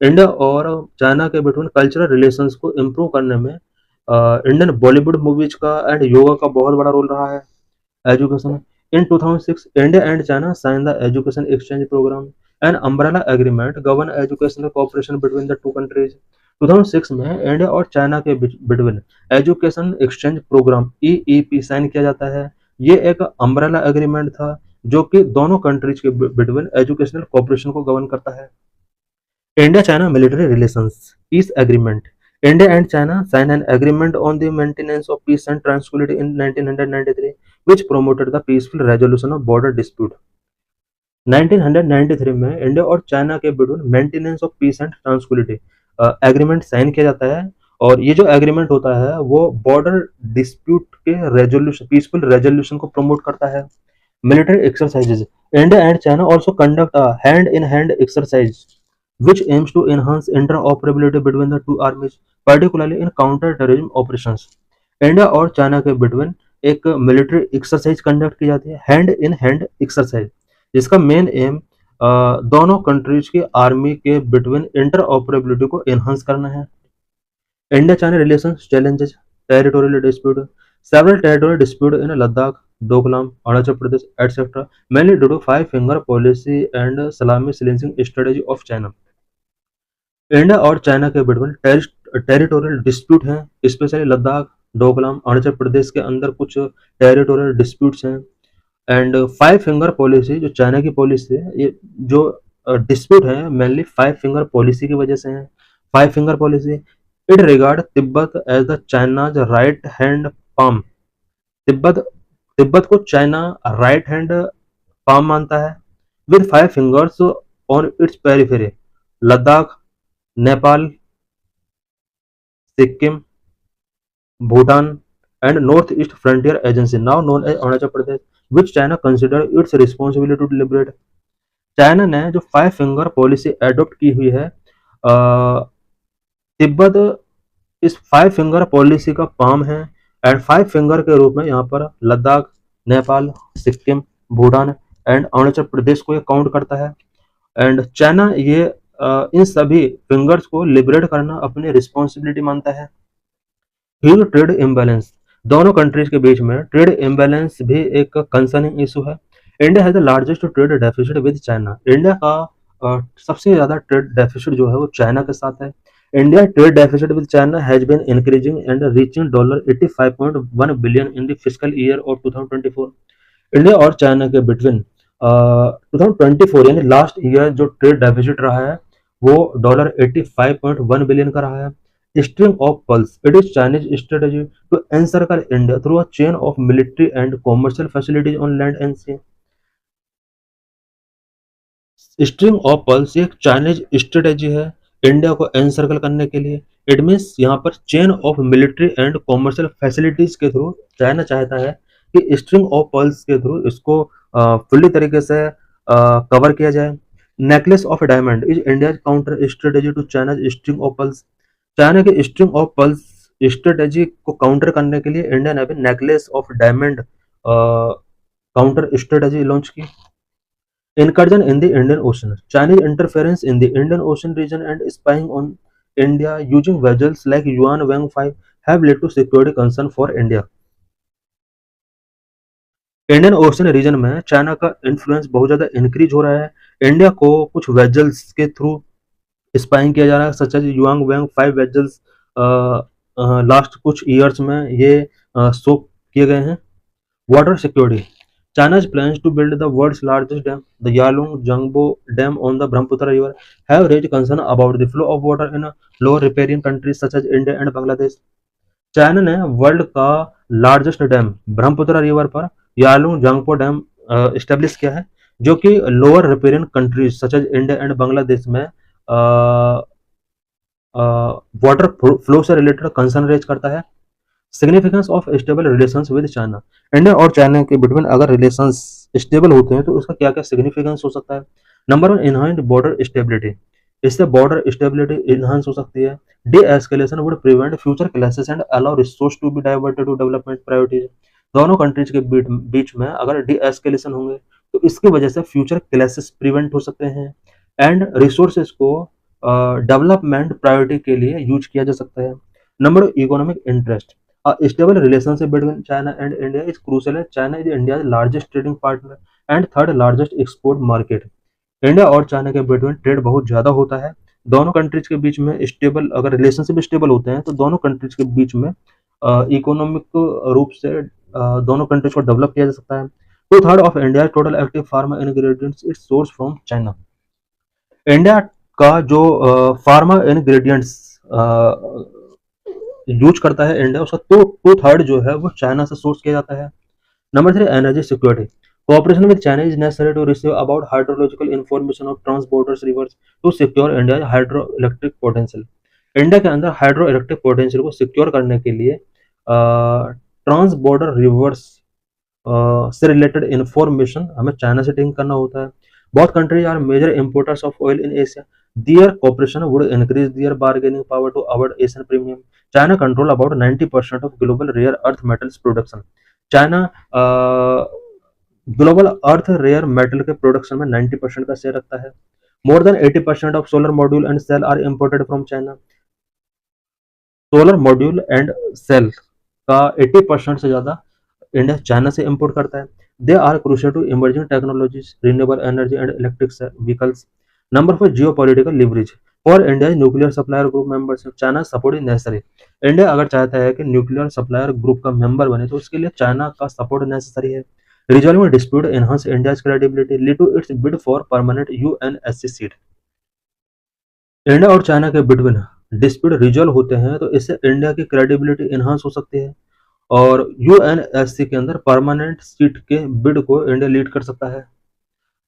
[SPEAKER 1] India और चाइना के बिटवीन कल्चरल रिलेशंस को इम्प्रूव करने में इंडियन बॉलीवुड मूवीज का एंड योगा का बहुत बड़ा रोल रहा है। Education, in 2006 India and China sign the education exchange programme and umbrella agreement govern educational cooperation between the to countries. 2006 में इंडिया और चाइना के between education exchange programme EEP sign किया जाता है। ये एक अम्ब्रेला एग्रीमेंट था जो कि दोनों कंट्रीज के बिटवीन एजुकेशनल कोऑपरेशन को गवर्न करता है। India-China military relations peace agreement, India and China signed an agreement on the maintenance of peace and tranquility in 1993, which promoted the peaceful resolution of border dispute। 1993 में India और China के between maintenance of peace and tranquillity agreement sign किया जाता है और ये जो agreement होता है वो बॉर्डर डिस्प्यूट के रेजोल्यूशन, पीसफुल रेजोल्यूशन को प्रमोट करता है। Military exercises, India and China also conduct a hand in hand exercise which aims to enhance interoperability between the two armies, particularly in counter-terrorism operations. India और China के between एक military exercise conduct की जाती है, hand in hand exercise, जिसका main M दोनों countries की army के बिटवीन इंटरऑपरेबिलिटी को एनहांस करना है। India China relations challenges territorial dispute. Several territorial disputes in Ladakh, Doklam, Arunachal Pradesh, etc. mainly due to five-finger policy and salami silencing strategy of China. India और China के between territorial dispute हैं, specially Ladakh, Doklam, Arunachal Pradesh के अंदर कुछ territorial disputes हैं। And five finger policy जो China की policy है, ये जो डिस्प्यूट है मेनली फाइव फिंगर पॉलिसी की वजह से है। Five finger policy it regard Tibet as the China's right hand palm. Tibet Tibet को चाइना राइट हैंड पाम मानता है, with five fingers on its periphery, Ladakh, Nepal, Sikkim, Bhutan, and Northeast Frontier Agency, now known as Arunachal Pradesh, which China considered its responsibility to liberate. China ने जो five finger policy adopt की हुई है, तिब्बत इस five finger policy का palm है, and five finger के रूप में यहाँ पर लद्दाख, नेपाल, सिक्किम, भूटान एंड अरुणाचल प्रदेश को ये काउंट करता है। एंड चाइना ये इन सभी फिंगर्स को लिबरेट करना अपनी रिस्पॉन्सिबिलिटी मानता है। ह्यूज ट्रेड इम्बैलेंस, दोनों कंट्रीज के बीच में ट्रेड इम्बैलेंस भी एक कंसर्निंग इशू है। India has the largest trade deficit with China. India का सबसे ज्यादा ट्रेड डेफिसिट जो है वो चाइना के साथ है। India trade deficit with China has been increasing and reaching $85.1 billion in the fiscal year of 2024। India और चाइना के बिटवीन 2024 यानी लास्ट ईयर जो ट्रेड डेफिसिट रहा है वो $85.1 बिलियन का रहा है। String of Pulse, it is Chinese strategy to encircle India through a chain of military and commercial facilities on land and sea. String of Pulse एक Chinese strategy है India को encircle करने के लिए। इट मीन्स यहाँ पर chain of military and commercial facilities के through China चाहता है कि स्ट्रिंग ऑफ पल्स के थ्रू इसको फुल्ली तरीके से कवर किया जाए। Necklace of diamond is India counter strategy to China string of pearls. China के स्ट्रिंग ऑफ पल्स स्ट्रेटेजी को काउंटर करने के लिए इंडिया ने अभी necklace of diamond counter strategy launch की। Incursion in the Indian Ocean, Chinese interference in the Indian Ocean region and spying on India using vessels like Yuan Wang 5 have led to security concern for India. Indian ocean region में China का influence बहुत ज्यादा increase हो रहा है। India को कुछ vessels के थ्रू स्पाइंग किया जा रहा है, सच एज युआंग वैंग 5 वेजल्स लास्ट कुछ ईयर्स में ये शो किए गए हैं। Water security, China's plans to build the world's largest dam, the Yalung Jangbo Dam on the Brahmaputra River, have raised concern about the flow of water in low riparian countries such as India and Bangladesh. China ने world का largest dam Brahmaputra river पर Yarlung Tsangpo dam establish किया है, जो कि lower riparian countries such as India and Bangladesh में water flow से related concern raise करता है। Significance of stable relations with China, India और चाइना के बिटवीन अगर रिलेशंस स्टेबल होते हैं तो उसका क्या क्या सिग्निफिकेंस हो सकता है। नंबर 1, इनहांस्ड बॉर्डर स्टेबिलिटी, इससे बॉर्डर स्टेबिलिटी इनहांस हो सकती है। De-escalation would prevent future clashes and allow resource to be diverted to development priorities. दोनों कंट्रीज के बीच में अगर डी एस्केलेशन होंगे तो इसकी वजह से फ्यूचर क्लैशेस प्रिवेंट हो सकते हैं एंड रिसोर्सेज को डेवलपमेंट प्रायोरिटी के लिए यूज किया जा सकता है। Number 2, economic interest, a stable relationship between China and India is crucial as China is India's largest trading partner and third largest export market. India और चाइना के between trade बहुत ज्यादा होता है। दोनों कंट्रीज के बीच में स्टेबल अगर रिलेशनशिप स्टेबल होते हैं तो दोनों कंट्रीज के बीच में इकोनॉमिक रूप से दोनों कंट्रीज को डेवलप किया जा सकता है। 2/3 of India total active pharma ingredients is source from China. India का जो फार्मा इंग्रेडिएंट्स यूज करता है इंडिया, उसका 2/3 जो है वो चाइना से सोर्स किया जाता है। Number 3, energy security, cooperation with China is necessary to receive about hydrological information of transborders rivers to secure India hydro electric potential. India के अंदर हाइड्रो इलेक्ट्रिक पोटेंशियल को सिक्योर करने के लिए ट्रांसबोर्डर रिवर्स से रिलेटेड इंफॉर्मेशन हमें China से take करना होता है। Both countries are major importers of oil in Asia. Their cooperation would increase their bargaining power to avoid Asian premium. China control about 90% of global rare earth metals production. China global earth rare metal के production में 90% का share रखता है. More than 80% of solar module and cell are imported from China. Solar module and cell का 80% से ज्यादा India China से import करता है. They are crucial to emerging technologies, renewable energy and electric vehicles. Number 4, geopolitical leverage for India nuclear supplier group membership. China support is necessary. India अगर चाहता है कि न्यूक्लियर सप्लायर ग्रुप का member बने तो उसके लिए चाइना का सपोर्ट नेसेसरी है. Resolving dispute enhance India's credibility lead to its bid for permanent UNSC seat. India और चाइना के बिटवीन डिस्प्यूट रिजॉल्व होते हैं तो इससे इंडिया की क्रेडिबिलिटी इनहांस हो सकती है और यूएनएससी के अंदर परमानेंट सीट के बिड को इंडिया लीड कर सकता है.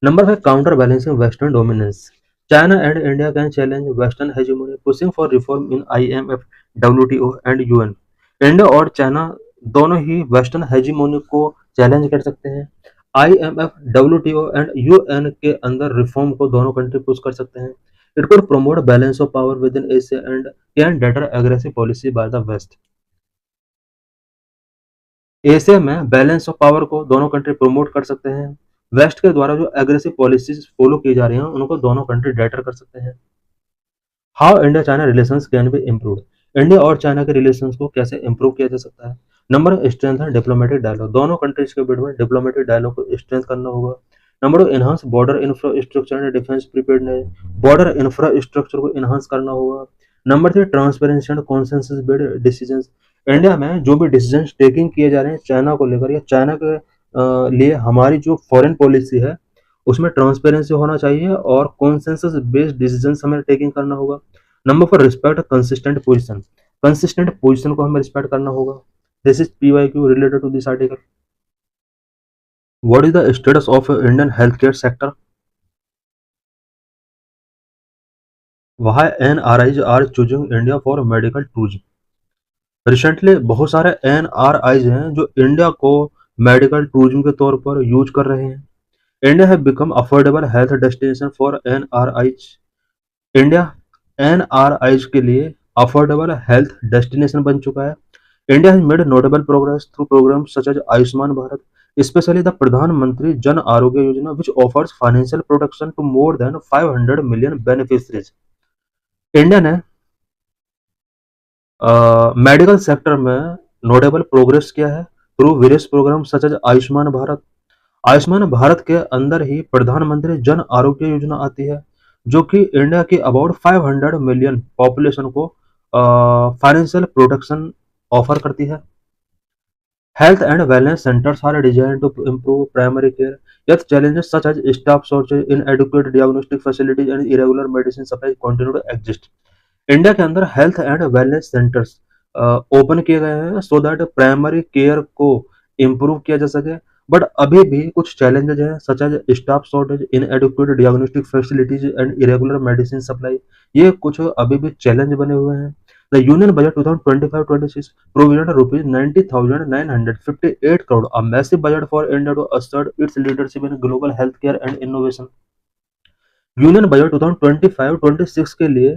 [SPEAKER 1] Number 5, counter balancing western dominance. China and India can challenge western hegemony pushing for reform in IMF, WTO and UN. India और चाइना दोनों ही वेस्टर्न हेजेमोनी को चैलेंज कर सकते हैं. आईएमएफ, डब्ल्यूटीओ एंड यूएन के अंदर रिफॉर्म को दोनों कंट्री पुश कर सकते हैं. It could promote balance of power within Asia and can deter aggressive policy by the West. Asia में बैलेंस ऑफ पावर को दोनों कंट्री प्रमोट कर सकते हैं. वेस्ट के द्वारा जो एग्रेसिव पॉलिसीज फॉलो की जा रही हैं उनको दोनों कंट्री डेटर कर सकते हैं. How India China relations can be improved. India और चाइना के रिलेशंस को कैसे इंप्रूव किया जा सकता है. Number, strengthen diplomatic dialogue. दोनों कंट्रीज के बीच में डिप्लोमेटिक डायलॉग को स्ट्रेंथ करना होगा. Number 2, enhance border infrastructure and defence preparedness. Border infrastructure को एनहांस करना होगा. Number 3, transparency and consensus based decisions. India में जो भी डिसीजंस टेकिंग किए जा रहे हैं चाइना को लेकर या चाइना के लिए हमारी जो फॉरेन पॉलिसी है उसमें ट्रांसपेरेंसी होना चाहिए और कॉन्सेंसस बेस्ड डिसीजंस हमें टेकिंग करना होगा. Number 4, respect consistent position. Consistent position को हमें रिस्पेक्ट करना होगा. This is PYQ related to this article. What is the status of Indian healthcare sector? Why NRIs are choosing India for medical tourism? Recently बहुत सारे NRIs हैं जो India को medical tourism के तौर पर यूज कर रहे हैं. India have become affordable health destination for NRIs. India NRIs के लिए अफोर्डेबल हेल्थ डेस्टिनेशन बन चुका है. India has made notable progress through programmes such as Ayushman Bharat, especially the प्रधानमंत्री Jan Arogya Yojana which offers financial protection to more than 500 million beneficiaries. India ने medical sector में notable progress किया है through various programme such as Ayushman Bharat. Ayushman Bharat के अंदर ही प्रधानमंत्री जन आरोग्य योजना आती है जो कि इंडिया की अबाउट 500 मिलियन पॉपुलेशन को फाइनेंशियल प्रोटेक्शन ऑफर करती है. Health and wellness centers are designed to improve primary care, yet challenges such as staff shortage, inadequate diagnostic facilities, and irregular medicine supply continue to exist. India के अंदर health and wellness centres open किए गए हैं so that primary care को improve किया जा सके, but अभी भी कुछ चैलेंजेस हैं such as staff shortage, inadequate diagnostic facilities and irregular medicine supply. ये कुछ अभी भी चैलेंज बने हुए हैं. The Union Budget 2025-26 provided rupees 90,958 crore, a massive budget for India to assert its leadership in global healthcare and innovation. Union budget 2025-26 के लिए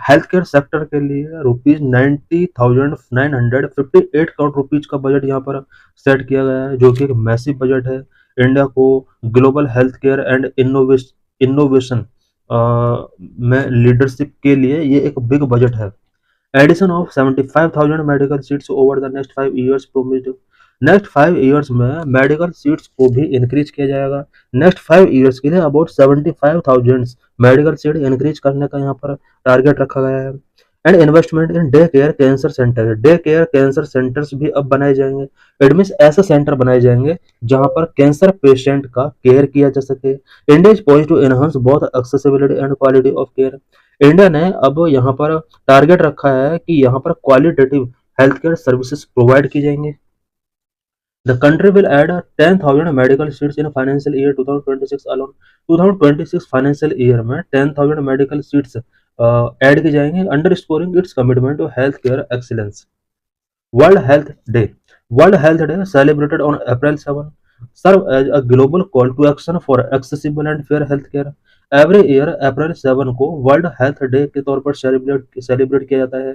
[SPEAKER 1] health care sector के लिए रुपीज 90,958 करोड़ रुपीज का बजट यहाँ पर सेट किया गया है जो कि एक मैसिव बजट है. इंडिया को global health care and innovation में लीडरशिप के लिए ये एक बिग बजट है. Addition of 75,000 medical seats over the next 5 years promised. Next 5 years में मेडिकल सीट्स को भी इंक्रीज किया जाएगा. नेक्स्ट 5 इयर्स के लिए अबाउट 75,000 मेडिकल सीट इंक्रीज करने का यहाँ पर टारगेट रखा गया है. And investment in day care cancer centre. Day care cancer centres भी अब बनाए जाएंगे. इट मीन्स ऐसे सेंटर बनाए जाएंगे जहां पर कैंसर पेशेंट का केयर किया जा सके. India is poised to enhance both accessibility and quality of care. India ने अब यहाँ पर टारगेट रखा है कि यहाँ पर qualitative health care services provide की जाएंगी. The country will add 10,000 medical seats in financial year 2026 alone. 2026 financial year में 10,000 मेडिकल सीट्स ऐड की जाएंगे, underscoring its commitment to health care excellence. World health day. World health day celebrated on April 7. serve as a global call to action for accessible and fair health care। Every year April 7 को world health day के तौर पर celebrate किया जाता है।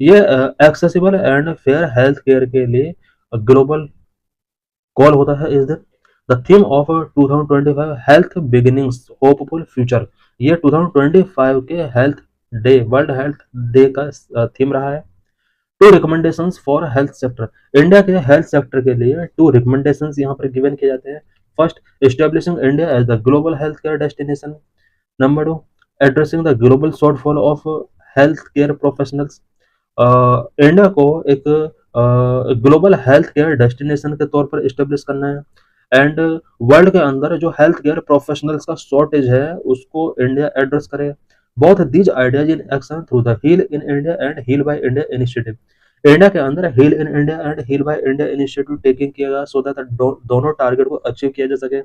[SPEAKER 1] ये accessible and fair health care के लिए ग्लोबल कॉल होता है इस दिन। The theme of 2025 health beginnings hopeful future. ये 2025 के health day world health day का थीम रहा है। Two recommendations for health sector. India के हेल्थ सेक्टर के लिए टू रिकमेंडेशंस यहाँ पर गिवन किए जाते हैं। First, establishing India as the global health care destination. Number two, addressing the global shortfall of health care professionals. India को एक ग्लोबल हेल्थ केयर डेस्टिनेशन के तौर पर इस्टेब्लिश करना है एंड वर्ल्ड के अंदर जो हेल्थ केयर प्रोफेशनल्स का शॉर्टेज है उसको इंडिया एड्रेस करे। Both these ideas in action through the heal in India and heal by India initiative. India के अंदर heal in India and heal by India initiative taking किया गया so that दोनों target को achieve किया जा सके।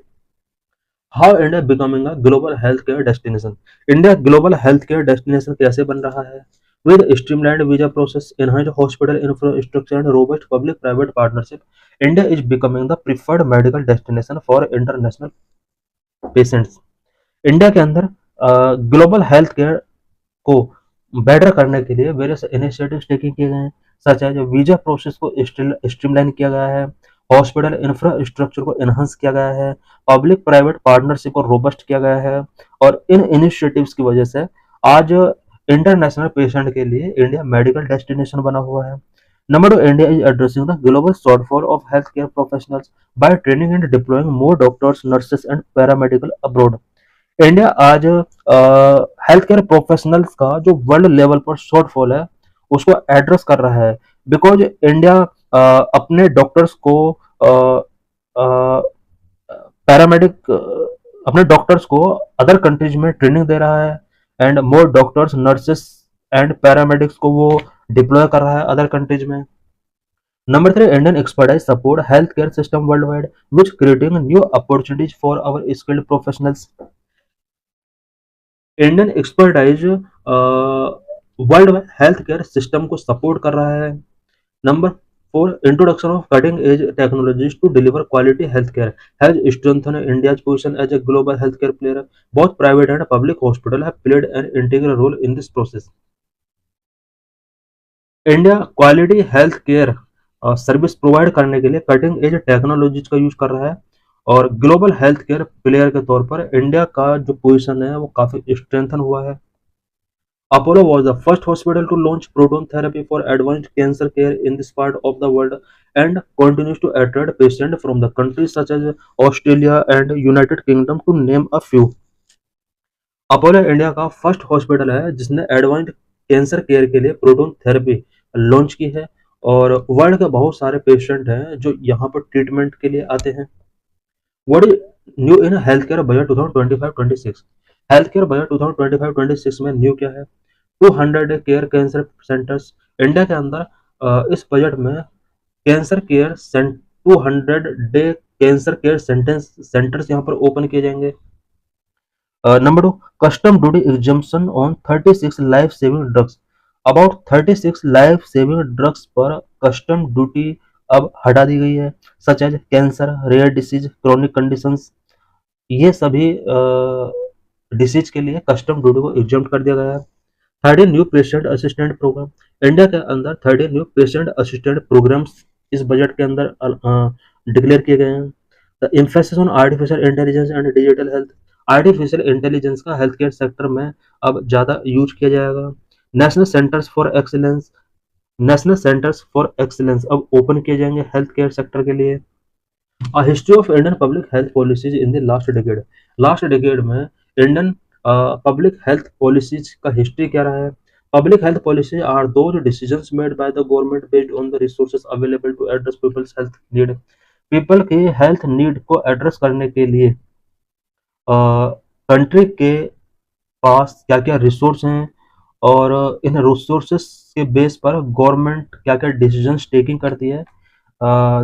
[SPEAKER 1] How India becoming a global health care destination. India global health care destination कैसे बन रहा है? With streamlined visa process, enhanced hospital infrastructure and robust public private partnership, India is becoming the preferred medical destination for international patients. India के अंदर global health care को better करने के लिए वेरियस इनिशिएटिव्स टेकिंग किए गए हैं, सच एज वीजा प्रोसेस को स्ट्रीमलाइन किया गया है, हॉस्पिटल इंफ्रास्ट्रक्चर को एनहांस किया गया है, पब्लिक प्राइवेट पार्टनरशिप को रोबस्ट किया गया है और इन इनिशिएटिव्स की वजह से आज इंटरनेशनल पेशेंट के लिए इंडिया मेडिकल डेस्टिनेशन बना हुआ है। Number two, India is addressing the global shortfall of health care professionals by training and deploying more doctors, nurses and paramedical abroad. India आज हेल्थ केयर प्रोफेशनल्स का जो world level पर shortfall है उसको address कर रहा है, बिकॉज इंडिया अपने डॉक्टर्स को पैरामेडिक अपने डॉक्टर्स को अदर कंट्रीज में ट्रेनिंग दे रहा है and more doctors, nurses and paramedics को वो डिप्लॉय कर रहा है अदर कंट्रीज में। Number three, Indian expertise support health care system worldwide which creating new opportunities for our skilled professionals. Indian expertise world health care system को support कर रहा है। Number four, introduction of cutting edge technologies to deliver quality health care has strengthen India's position as a global health care player. Both private and public hospital have played an integral role in this process. India quality health care service provide करने के लिए cutting edge technologies का use कर रहा है और global health care player के तौर पर इंडिया का जो पोजीशन है वो काफी स्ट्रेंथन हुआ है। Apollo was the first hospital to launch proton therapy for advanced cancer care in this part of the world and continues to attract patients from the countries such as Australia and United Kingdom to name a few। Apollo India का first hospital है जिसने advanced cancer care के लिए proton therapy launch की है और world के बहुत सारे पेशेंट हैं जो यहाँ पर ट्रीटमेंट के लिए आते हैं। What is new in healthcare budget 2025-26? Health care budget 2025-26 में न्यू क्या है? 200 केयर कैंसर सेंटर्स। इंडिया के अंदर इस बजट में cancer care 200 day cancer care centres यहाँ पर ओपन किए जाएंगे। Number two, custom duty exemption on 36 life saving drugs. About 36 life saving drugs पर कस्टम ड्यूटी अब हटा दी गई है, such as cancer, rare disease, chronic conditions. ये सभी डिसीज के लिए कस्टम ड्यूटी को एग्जम्प्ट कर दिया गया है। 13 new patient assistant programme. India के अंदर 13 न्यू पेशेंट असिस्टेंट प्रोग्राम्स इस बजट के अंदर डिक्लेयर किए गए हैं। The emphasis on artificial intelligence and digital health. Artificial intelligence का हेल्थ केयर सेक्टर में अब ज़्यादा यूज किया जाएगा। National centres for excellence. National centres for excellence अब ओपन किए जाएंगे हेल्थ केयर सेक्टर के लिए। A history of Indian public health policies in the last decade। Last decade में इंडियन पब्लिक हेल्थ पॉलिसीज का हिस्ट्री क्या रहा है? Public health policy are those decisions made by the government based on the resources available to address people's health need. People के health need को address करने के लिए कंट्री के पास क्या क्या रिसोर्स हैं और इन रिसोर्सेस के बेस पर गवर्नमेंट क्या क्या डिसीजंस टेकिंग करती है।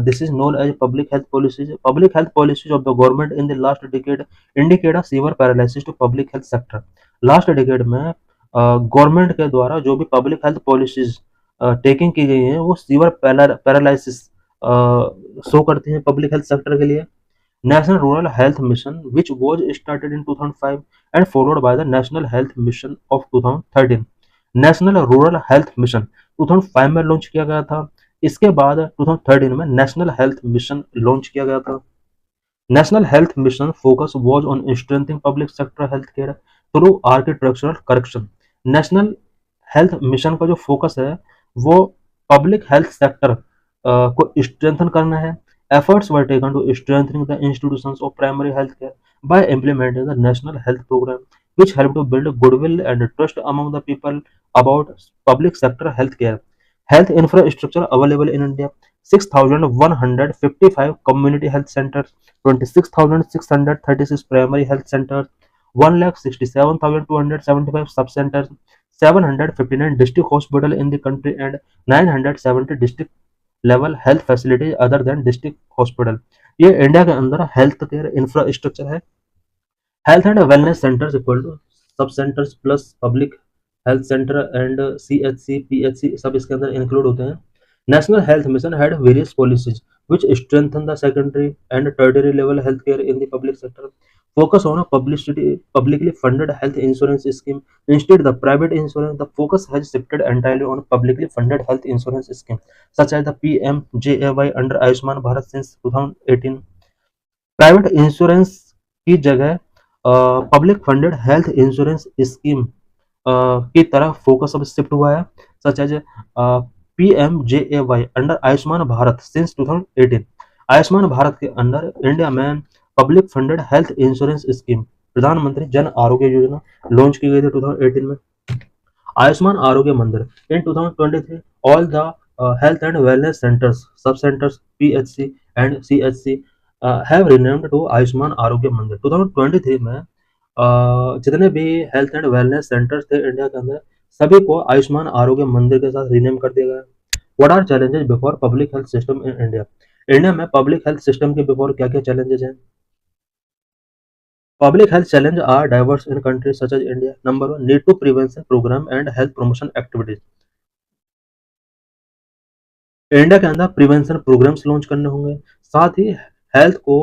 [SPEAKER 1] This is known as public health policies। Public health policies of the government in the last decade indicate a severe paralysis to public health sector। Last decade में government के द्वारा जो भी public health policies taking की गई हैं वो sewer paralysis show करती हैं पब्लिक हेल्थ सेक्टर के लिए। National Rural Health Mission, which was started in 2005 and followed by the National Health Mission of 2013. National rural health mission 2005 में लॉन्च किया गया था। इसके बाद 2013 में नेशनल हेल्थ मिशन लॉन्च किया गया था। National health mission focus was on strengthening public sector health care through architectural correction. National health mission का जो फोकस है वो पब्लिक हेल्थ सेक्टर को स्ट्रेंथन करना है। Efforts were taken to strengthening the institutions of primary health care by implementing the national health program, which helped to build goodwill and trust among the people about public sector health care. Health infrastructure available in India: 6,155 community health centers, 26,636 primary health centers, 1,67,275 sub-centers, 759 district hospitals in the country, and 970 district level health facilities other than district hospital. ये India के अंदर health care infrastructure है। Health and wellness centres equal to sub centres plus public health centre and CHC PHC सब इसके अंदर include होते हैं। National health mission had various policies which strengthen the secondary and tertiary level healthcare in the public sector. Focus on a publicly funded health insurance scheme. Instead, the private insurance, the focus has shifted entirely on publicly funded health insurance scheme, such as the PMJAY under Ayushman Bharat since 2018. Private insurance की जगह public funded health insurance scheme की तरफ focus अब shift हुआ है, such as PMJAY under Ayushman Bharat since 2018। Ayushman Bharat के अंदर India में public funded health insurance scheme Pradhan Mantri Jan Arogya Yojana launch की गई थी 2018 में। Ayushman Arogya Mandir in 2023 all the health and wellness centres sub centres PHC and CHC have renamed to Ayushman Arogya Mandir. 2023 में जितने भी हेल्थ एंड वेलनेस सेंटर्स थे इंडिया के अंदर सभी को आयुष्मान आरोग्य मंदिर के साथ रिनेम कर दिया गया। What are challenges before public health system in India? India में पब्लिक हेल्थ सिस्टम के बिफोर क्या क्या चैलेंजेस हैं? Public health challenges are diverse in countries such as India. Number one, need to prevention program and health promotion activities. India के अंदर prevention programmes launch करने होंगे, साथ ही हेल्थ को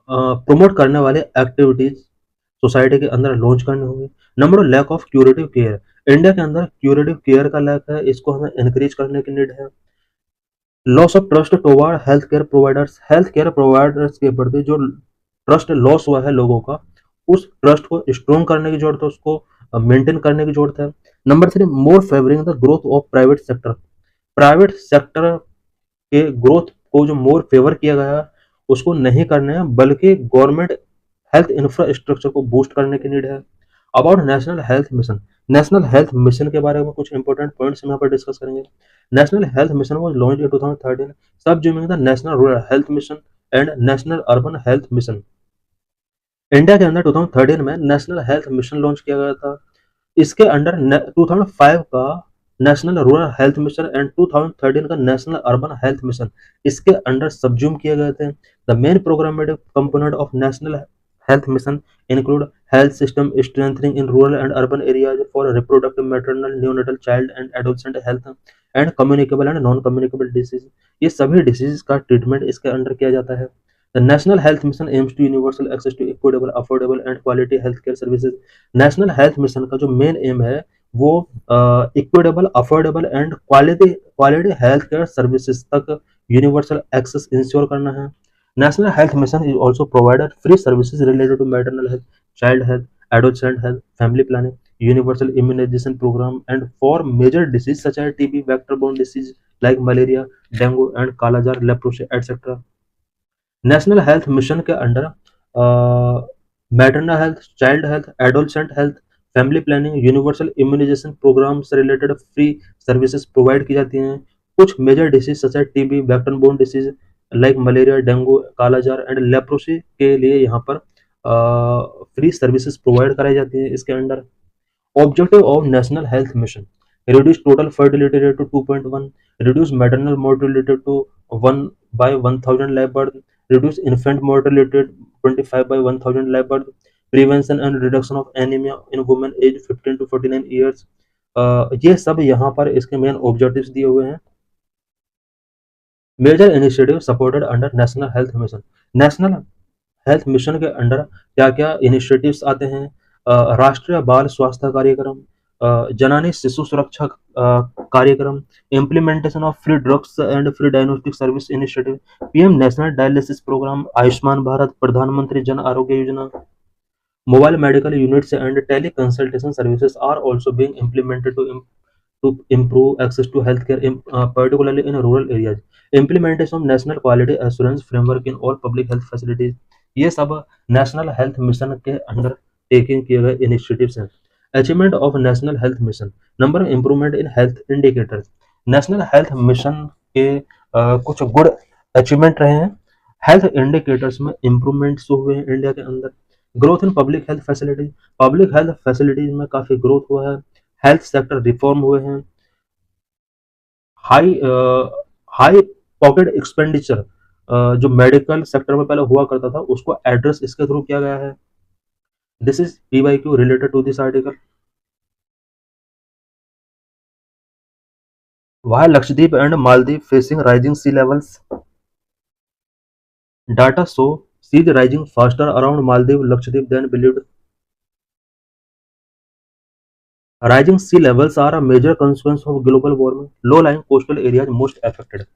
[SPEAKER 1] प्रमोट करने वाले एक्टिविटीज सोसाइटी के अंदर लॉन्च करने होंगे। Number lack of curative care, India के अंदर क्यूरेटिव केयर का लैक है, इसको हमें इंक्रीज करने की नीड है। Loss of trust toward health care providers के प्रति जो ट्रस्ट लॉस हुआ है लोगों का, उस ट्रस्ट को स्ट्रॉन्ग करने की जरूरत है, उसको मेंटेन करने की जरूरत है। Number 3, more favouring the growth of private sector, private sector के ग्रोथ को जो मोर फेवर किया गया उसको नहीं करना है, बल्कि गवर्नमेंट हेल्थ इंफ्रास्ट्रक्चर को बूस्ट करने की नीड है। About national health mission, national health mission के बारे में कुछ इंपॉर्टेंट पॉइंट्स हम यहाँ पर डिस्कस करेंगे। National health mission was launched in 2013 subsuming the national rural health mission and national urban health mission. India के अंदर 2013 में नेशनल हेल्थ मिशन लॉन्च किया गया था। इसके अंडर 2005 का national rural health mission and 2013 का नेशनल अर्बन हेल्थ मिशन इसके अंडर सबज्यूम किए गए थे। The main programmatic component of national health mission include health system strengthening in rural and urban areas for reproductive maternal neonatal child and adolescent health and communicable and non communicable disease. ये सभी disease का treatment इसके under किया जाता है। The National Health Mission aims to universal access to equitable, affordable and quality healthcare services. National health mission का जो main aim है वो equitable, affordable and quality health care services तक यूनिवर्सल एक्सेस इंश्योर करना है। National health mission is also provided free services related to maternal health, child health, adolescent health, family planning, universal immunisation programme and for major disease such as TB, vector borne disease like malaria, dengue and kala-azar, leprosy et cetera. National health mission के under maternal health, child health, adolescent health, family planning, universal immunisation programme से related free services provide की जाती हैं। कुछ major disease such as TB, vector borne disease like malaria, dengue, kala-azar and leprosy के लिए यहाँ पर फ्री सर्विसेज प्रोवाइड कराई जाती हैं इसके under. Objective of National Health Mission: reduce total fertility rate to 2.1, reduce maternal mortality to 1 by 1,000 live birth, reduce infant mortality to 25 by 1,000 live birth, prevention and reduction of anemia in women age 15 to 49 years। ये सब यहाँ पर इसके main objectives दिए हुए हैं। Major initiative supported under national health mission, national health mission के under क्या-क्या इनिशिएटिव्स आते हैं? राष्ट्रीय बाल स्वास्थ्य कार्यक्रम, जननी Shishu Suraksha Karyakram, implementation of free drugs and free diagnostic service initiative, PM national dialysis programme, Ayushman Bharat, Pradhan Mantri Jan Arogya Yojana, mobile medical units and teleconsultation services are also being implemented to improve access to healthcare, particularly in rural areas. Implementation of National Quality Assurance Framework in all public health facilities. ये सब national health mission के under taking किए गए initiatives हैं. Achievement of national health mission. Number improvement in health indicators. National health mission के कुछ good achievement रहे हैं. हेल्थ इंडिकेटर्स में इम्प्रूवमेंट्स हुए हैं इंडिया के अंदर. Growth in public health facilities में काफी ग्रोथ हुआ है. हेल्थ सेक्टर रिफॉर्म हुए हैं. हाई हाई पॉकेट एक्सपेंडिचर जो मेडिकल सेक्टर में पहले हुआ करता था उसको एड्रेस इसके थ्रू किया गया है. This is PYQ related to this article. Why Lakshadweep and Maldives facing rising sea levels? Data show seas rising faster around Maldives, Lakshadweep than believed. Rising sea levels are a major consequence of global warming. Low-lying coastal areas most affected.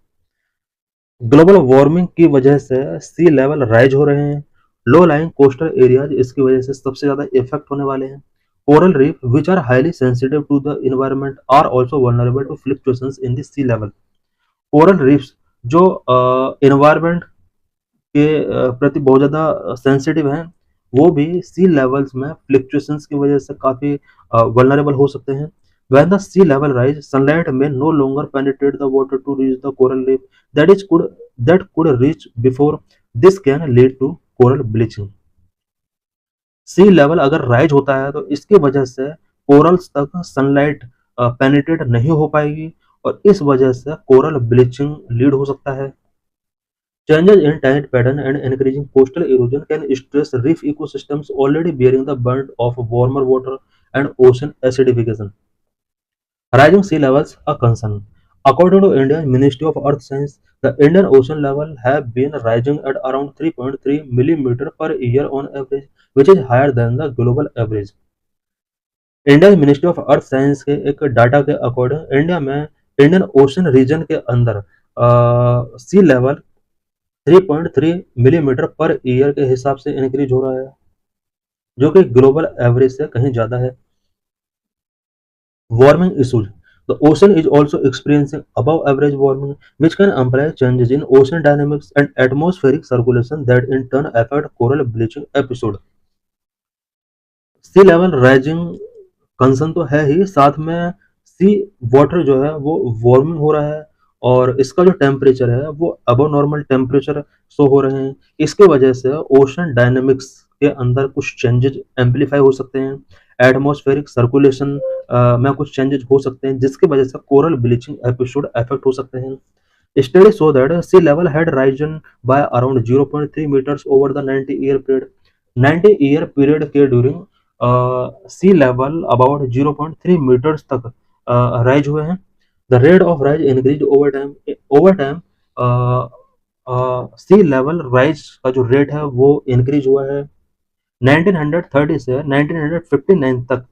[SPEAKER 1] Global warming की वजह से सी level rise हो रहे हैं. Low lying coastal areas इसकी वजह से सबसे ज्यादा इफेक्ट होने वाले हैं. Coral reef which are highly sensitive to the environment are also vulnerable to fluctuations in the sea level. Coral reefs जो इन्वायरमेंट के प्रति बहुत ज़्यादा सेंसिटिव हैं वो भी सी लेवल्स में फ्लक्चुएशंस की वजह से काफ़ी वल्नरेबल हो सकते हैं. When the sea level rise, sunlight may no longer penetrate the water to reach the coral reef that could reach before. This can lead to coral bleaching. Sea level अगर rise होता है तो इसकी वजह से कोरल्स तक sunlight penetrate नहीं हो पाएगी और इस वजह से कोरल ब्लीचिंग लीड हो सकता है. Changes in tide pattern and increasing coastal erosion can stress reef ecosystems already bearing the brunt of warmer water and ocean acidification. Rising sea levels a concern. According to India's Ministry of Earth Science, the Indian Ocean level have been rising at around 3.3 millimeter per year on average, which is higher than the global average. Indian ministry of earth science के एक data के according India में Indian ocean reason के अंदर सी level 3.3 millimetre per year के हिसाब से increase हो रहा है जो कि ग्लोबल एवरेज से कहीं ज़्यादा है. Warming issues. The ocean is also experiencing above average warming, which can imply changes in ocean dynamics and atmospheric circulation that in turn affect coral bleaching episode. C level rising concern तो है ही, साथ में सी water जो है वो warming हो रहा है और इसका जो टेम्परेचर है वो अबव नॉर्मल टेम्परेचर शो हो रहे हैं. इसके वजह से ओशन डायनेमिक्स के अंदर कुछ चेंजेस एम्पलीफाई हो सकते हैं. एटमॉस्फेरिक सर्कुलेशन में कुछ चेंजेस हो सकते हैं जिसकी वजह से कोरल ब्लीचिंग एपिसोड अफेक्ट हो सकते हैं. Study show that sea level had risen by around 0.3 metres over the 90 year period के during sea level about 0.3 metres तक राइज हुए हैं. The rate of rise increase over time. Sea level rise का जो rate है वो increase हुआ है. 1930 से 1959 तक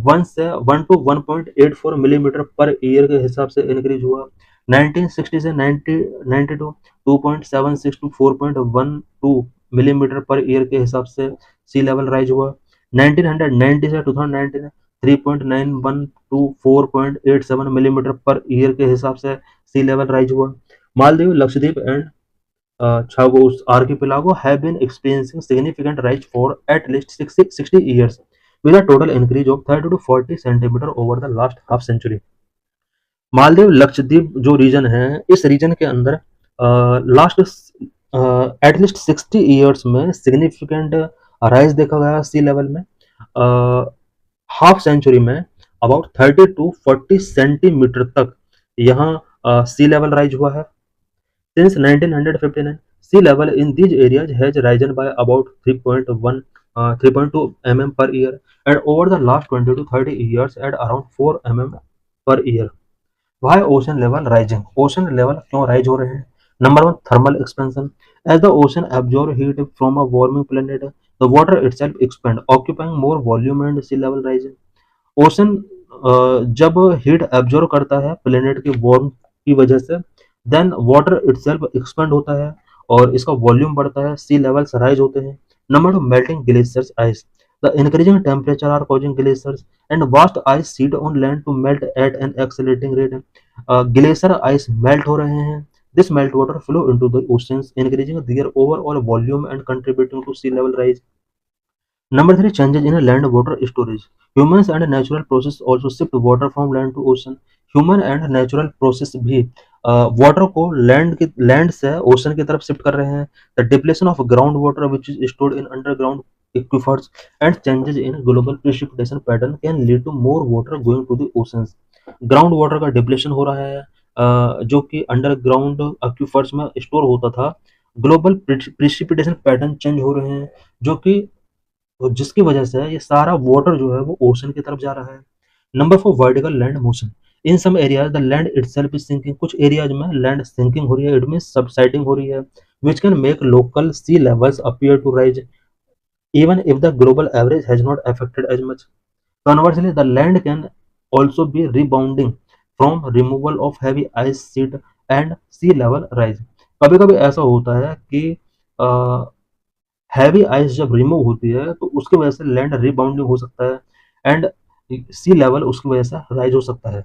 [SPEAKER 1] 1 to 1.84 मिलीमीटर पर ईयर के हिसाब से इंक्रीज हुआ. 1960 से 1992 2.76 to 4.12 मिलीमीटर पर ईयर के हिसाब से सी लेवल राइज हुआ. 1990 से 2019 3.91 to 4.87 मिलीमीटर पर ईयर के हिसाब से सी लेवल राइज हुआ. Maldives, Lakshadweep and Chagos archipelago have been experiencing significant rise for at least 60 years, with a total increase of 30 to 40 centimeter over the last half century. Maldives Lakshadweep जो reason है इस reason के अंदर last at least 60 years में significant rise देखा गया सी level में. Half century में अबाउट 30 to 40 सेंटीमीटर तक यहाँ सी लेवल राइज हुआ है. Since 1959, sea level in these areas has risen by about 3.2 mm per year, and over the last 20 to 30 years at around 4 mm per year. Why ocean level rising? Ocean level क्यों rise हो रहे हैं? Number one, thermal expansion. As the ocean absorbs heat from a warming planet, the water itself expands, occupying more volume and sea level rising. Ocean जब heat absorb करता है planet के warm की वजह से, देन वाटर इटसेल्फ एक्सपेंड होता है और इसका वॉल्यूम बढ़ता है, सी लेवल्स राइज होते हैं। Number two, melting glaciers ice. The increasing temperature are causing glaciers and vast ice sheet on land to melt at an accelerating rate. Glacier ice melt हो रहे हैं, this melt water flow into the oceans increasing their overall volume and contributing to sea level rise. Number three, changes in land water storage. Humans and natural process also shift water from land to ocean. Human and natural process भी water को land से ocean की तरफ shift कर रहे हैं. The depletion of groundwater which is stored in underground aquifers and changes in global precipitation pattern can lead to more water going to the oceans. Ground water का depletion हो रहा है जो कि अंडरग्राउंड एक्विफर्स में स्टोर होता था. Global precipitation pattern change हो रहे हैं जो कि तो जिसकी वजह से ये सारा वाटर जो है वो ओशन की तरफ जा रहा है. Number four, vertical land motion. In some areas the land itself is sinking. कुछ एरियाज में लैंड सिंकिंग हो रही है, इट मीन सबसाइडिंग हो रही है, which can make local sea levels appear to rise even if the global average has not affected as much. Conversely, the land can also be rebounding from removal of heavy ice sheet and sea level rise. कभी कभी ऐसा होता है कि heavy ice जब remove होती है तो उसकी वजह से लैंड रिबाउंडिंग हो सकता है एंड सी लेवल उसकी वजह से राइज हो सकता है.